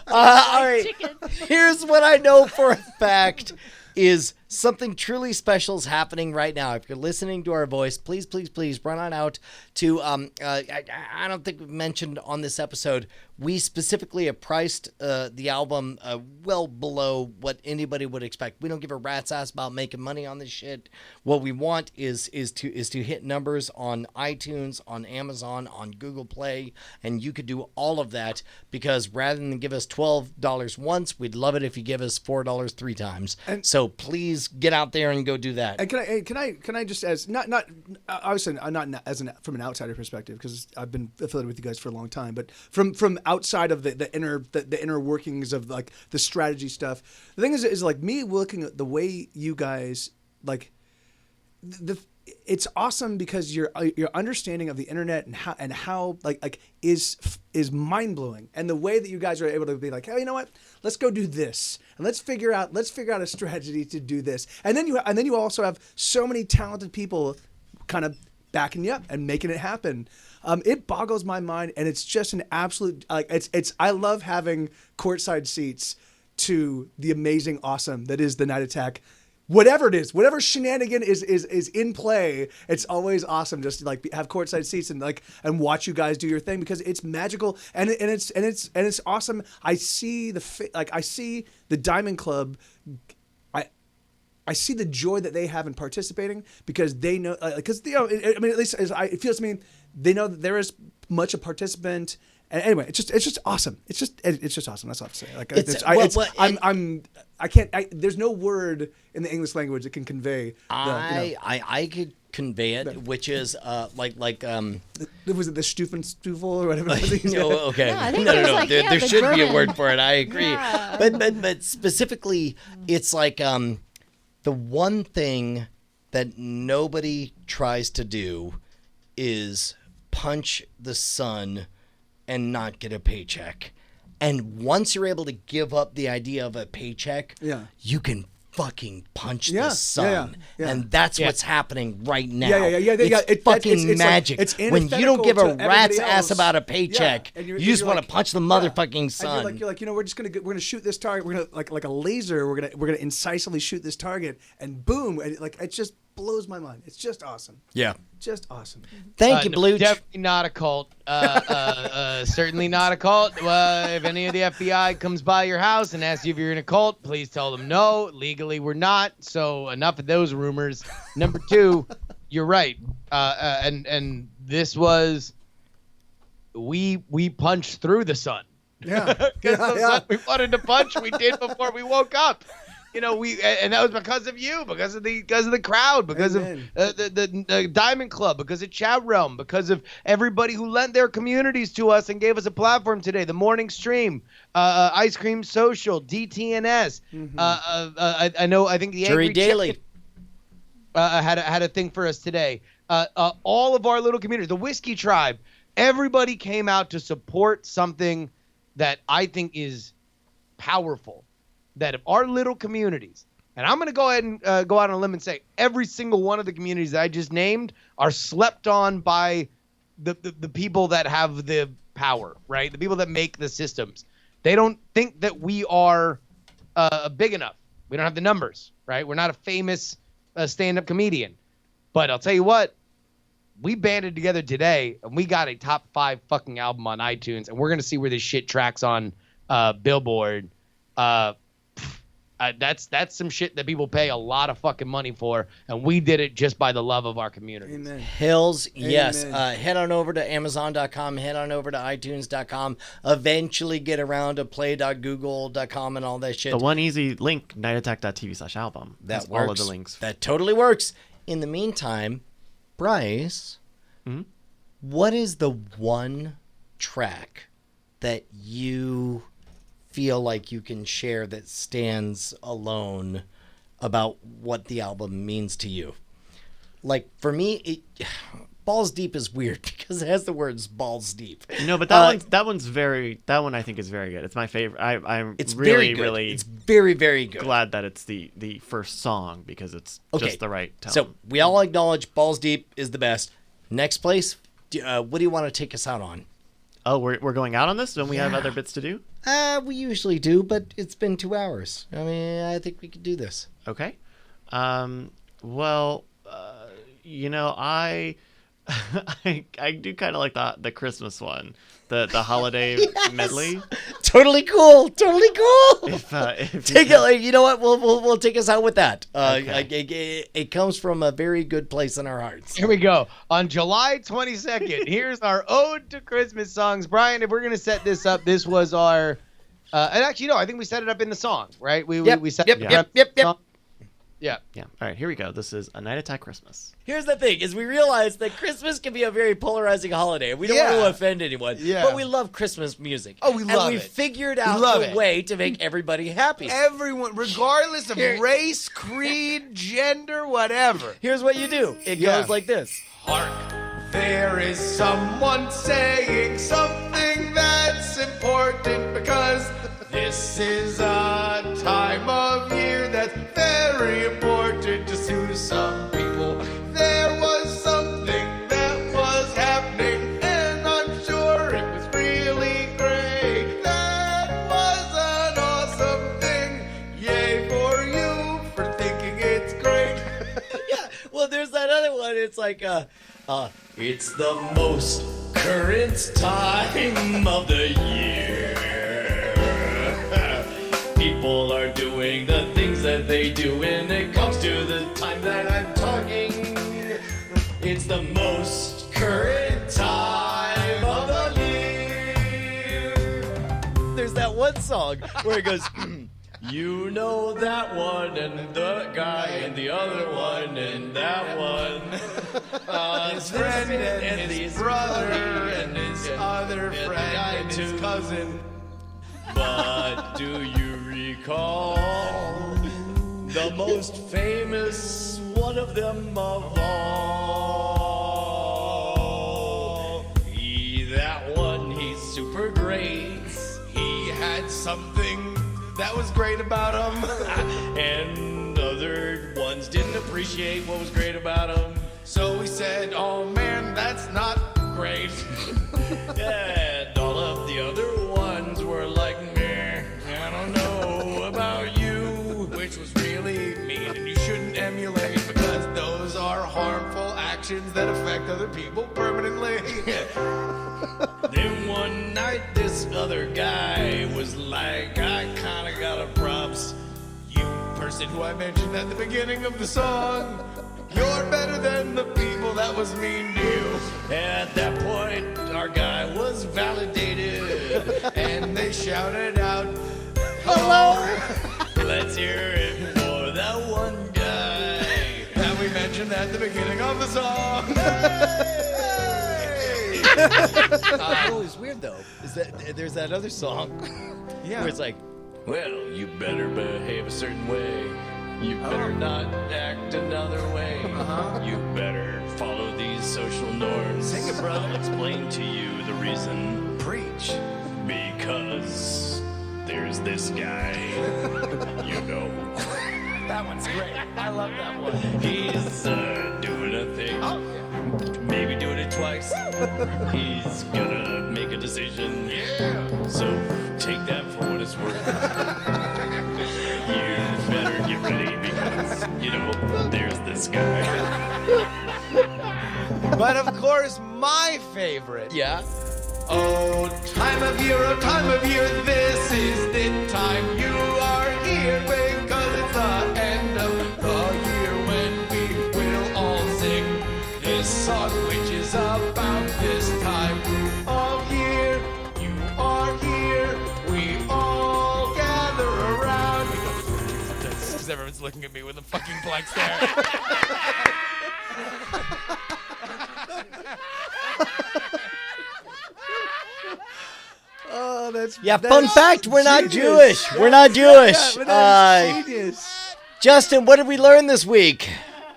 Speaker 5: All right. Here's what I know for a fact is something truly special is happening right now. If you're listening to our voice, please run on out to, I don't think we've mentioned on this episode, we specifically have priced the album well below what anybody would expect. We don't give a rat's ass about making money on this shit. What we want is to hit numbers on iTunes, on Amazon, on Google Play, and you could do all of that, because rather than give us $12 once, we'd love it if you give us $4 3 times. And so please get out there and go do that.
Speaker 6: And can I just, as not obviously not as from an outsider perspective, because I've been affiliated with you guys for a long time, but from outside of the inner workings of like the strategy stuff, the thing is like me looking at the way you guys like it's awesome because your understanding of the internet and how like is mind blowing, and the way that you guys are able to be like, hey, you know what? Let's go do this, and let's figure out a strategy to do this, and then you also have so many talented people kind of backing you up and making it happen. It boggles my mind, and it's just an absolute like it's. I love having courtside seats to the amazing awesome that is the Night Attack. Whatever it is, whatever shenanigan is in play, it's always awesome just to like have courtside seats and watch you guys do your thing, because it's magical and it's awesome. I see I see the Diamond Club. I see the joy that they have in participating, because they know, because I mean, at least it feels to me, they know that there is much a participant. And anyway, it's just awesome. It's just awesome. That's all I have to say. Like I can't. There's no word in the English language that can convey.
Speaker 5: I could convey it, which is was it the Stufenstufel or whatever?
Speaker 3: Okay. Yeah,
Speaker 5: no. There should be a word for it. I agree. Yeah. But specifically, it's like the one thing that nobody tries to do is punch the sun and not get a paycheck. And once you're able to give up the idea of a paycheck, you can fucking punch the sun. Yeah. And that's what's happening right now. It's fucking magic. It's when you don't give a rat's ass about a paycheck, you just want to punch the motherfucking sun.
Speaker 6: And you're like, we're gonna shoot this target. We're gonna like a laser. We're gonna incisively shoot this target, and boom! And it just blows my mind. It's just awesome.
Speaker 5: Yeah.
Speaker 6: Just awesome.
Speaker 5: Thank you, Blue.
Speaker 2: Definitely not a cult. Certainly not a cult. If any of the FBI comes by your house and asks you if you're in a cult, please tell them no. Legally, we're not. So enough of those rumors. Number two, you're right. And this was we punched through the sun.
Speaker 6: Yeah.
Speaker 2: Because the sun we wanted to punch, we did before we woke up. And that was because of you, because of the crowd, because
Speaker 6: Amen.
Speaker 2: of the Diamond Club, because of Chat Realm, because of everybody who lent their communities to us and gave us a platform today. The Morning Stream, Ice Cream Social, DTNS.
Speaker 6: Mm-hmm.
Speaker 2: I think the
Speaker 5: Jury
Speaker 2: Angry
Speaker 5: Daily
Speaker 2: Chicken, had a thing for us today. All of our little communities, the Whiskey Tribe, everybody came out to support something that I think is powerful. That if our little communities, and I'm going to go ahead and go out on a limb and say every single one of the communities that I just named are slept on by the people that have the power, right? The people that make the systems. They don't think that we are big enough. We don't have the numbers, right? We're not a famous stand-up comedian. But I'll tell you what, we banded together today, and we got a top 5 fucking album on iTunes, and we're going to see where this shit tracks on Billboard. That's some shit that people pay a lot of fucking money for, and we did it just by the love of our community.
Speaker 6: Amen.
Speaker 5: Hills, yes.
Speaker 6: Amen.
Speaker 5: Head on over to Amazon.com, head on over to iTunes.com, eventually get around to play.google.com and all that shit.
Speaker 1: The one easy link, nightattack.tv/album.
Speaker 5: That
Speaker 1: Has
Speaker 5: works.
Speaker 1: all of the links.
Speaker 5: That totally works. In the meantime, Bryce, what is the one track that you feel like you can share that stands alone about what the album means to you? Like, for me, Balls Deep is weird because it has the words balls deep.
Speaker 1: No, but that one I think is very good. It's my favorite. I'm
Speaker 5: it's
Speaker 1: really,
Speaker 5: very good.
Speaker 1: really
Speaker 5: It's very, very good.
Speaker 1: glad that it's the first song, because it's just the right tone.
Speaker 5: So we all acknowledge Balls Deep is the best. Next place, what do you want to take us out on?
Speaker 1: Oh, we're going out on this? Don't we have other bits to do?
Speaker 5: We usually do, but it's been 2 hours. I mean, I think we could do this.
Speaker 1: Okay. Well, I do kind of like the Christmas one, the holiday medley.
Speaker 5: Totally cool. Totally cool.
Speaker 1: If
Speaker 5: Take it. You know what? We'll take us out with that.
Speaker 1: Okay.
Speaker 5: It comes from a very good place in our hearts.
Speaker 2: Here we go. On July 22nd, here's our ode to Christmas songs. Brian, if we're going to set this up, this was our... and actually, no, I think we set it up in the song, right? We set
Speaker 5: Yep.
Speaker 2: song. Yeah.
Speaker 1: Yeah. All right, here we go. This is A Night Attack Christmas.
Speaker 5: Here's the thing: is we realize that Christmas can be a very polarizing holiday. We don't want to offend anyone, but we love Christmas music.
Speaker 2: Oh, we love
Speaker 5: and we
Speaker 2: it.
Speaker 5: figured out a way to make everybody happy.
Speaker 2: Everyone, regardless of race, creed, gender, whatever.
Speaker 5: Here's what you do. It goes like this.
Speaker 7: Hark, there is someone saying something that's important because this is a time of year that's very important to some people. There was something that was happening, and I'm sure it was really great. That was an awesome thing. Yay for you for thinking it's great.
Speaker 5: Yeah, well, there's that other one. It's like, it's the most current time of the year. People are doing the things that they do when it comes to the time that I'm talking. It's the most current time of the year. There's that one song where it goes, you know that one and the guy and the other one and that one.
Speaker 7: His friend and his brother and his other friend and his cousin.
Speaker 5: But do you recall the most famous one of them of all? That one, he's super great.
Speaker 7: He had something that was great about him.
Speaker 5: And other ones didn't appreciate what was great about him.
Speaker 7: So we said, oh man, that's not great.
Speaker 5: And all of the other ones were like, meh, I don't know about you.
Speaker 7: Which was really mean, and you shouldn't emulate because those are harmful actions that affect other people permanently.
Speaker 5: Then one night this other guy was like, I kinda got a props.
Speaker 7: You person who I mentioned at the beginning of the song, you're better than the people that was mean to you.
Speaker 5: At that point, our guy was validated.
Speaker 7: And they shouted out,
Speaker 5: Hello! Let's hear it for that one guy
Speaker 7: that we mentioned at the beginning of the song.
Speaker 5: What was weird though is that there's that other song where it's like, well, you better behave a certain way. You better not act another way. You better follow these social norms.
Speaker 7: Sing it, brother.
Speaker 5: I'll explain to you the reason.
Speaker 7: Preach.
Speaker 5: Because there's this guy, you know.
Speaker 7: That one's great. I love that one.
Speaker 5: He's doing a thing. Maybe doing it twice. He's gonna make a decision.
Speaker 7: Yeah.
Speaker 5: So take that for what it's worth. You better get ready because, you know, there's this guy.
Speaker 2: But of course, my favorite.
Speaker 5: Yeah.
Speaker 7: Oh, time of year, this is the time you are here because it's the end of the year when we will all sing this song, which is about this time of year. You are here, we all gather around. Because everyone's looking at me with a fucking blank stare.
Speaker 6: Oh, that's
Speaker 5: Fun fact, we're not
Speaker 6: genius.
Speaker 5: Jewish. We're not Jewish.
Speaker 6: Yeah, that's genius.
Speaker 5: Justin, what did we learn this week?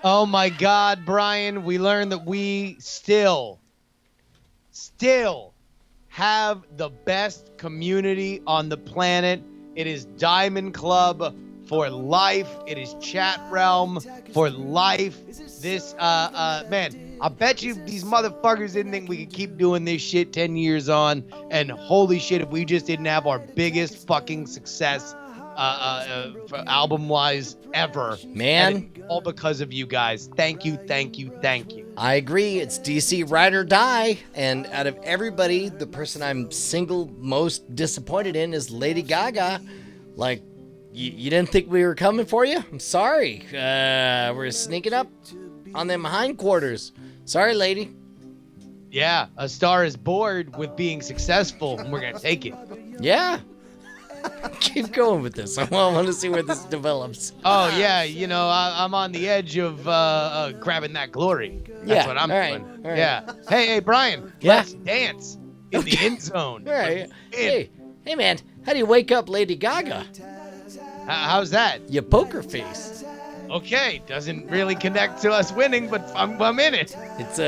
Speaker 2: Oh my God, Brian, we learned that we still have the best community on the planet. It is Diamond Club for life. It is Chat Realm for life. This, man, I bet you these motherfuckers didn't think we could keep doing this shit 10 years on. And holy shit, if we just didn't have our biggest fucking success album-wise ever.
Speaker 5: Man.
Speaker 2: And it's all because of you guys. Thank you, thank you, thank you.
Speaker 5: I agree. It's DC Ride or Die. And out of everybody, the person I'm single most disappointed in is Lady Gaga. Like, you didn't think we were coming for you? I'm sorry. We're sneaking up on them hindquarters. Sorry, lady.
Speaker 2: Yeah, a star is bored with being successful, and we're going to take it.
Speaker 5: Yeah. Keep going with this. I want to see where this develops.
Speaker 2: Oh yeah, I'm on the edge of grabbing that glory. That's what I'm doing.
Speaker 5: All right.
Speaker 2: Yeah. Hey, Brian.
Speaker 5: Yeah?
Speaker 2: Let's dance in the end zone.
Speaker 5: All right. Hey, man, how do you wake up Lady Gaga?
Speaker 2: How's that?
Speaker 5: Your poker face.
Speaker 2: Okay, doesn't really connect to us winning, but I'm in it.
Speaker 5: It's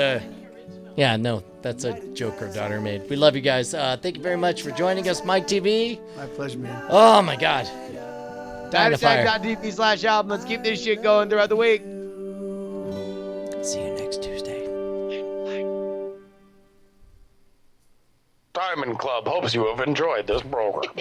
Speaker 5: yeah, no, that's a joke her daughter made. We love you guys. Thank you very much for joining us, MikeTV.
Speaker 6: My pleasure, man.
Speaker 5: Oh my God.
Speaker 2: Dimetag.tv/album. Let's keep this shit going throughout the week.
Speaker 5: See you next Tuesday.
Speaker 9: Diamond Club hopes you have enjoyed this program.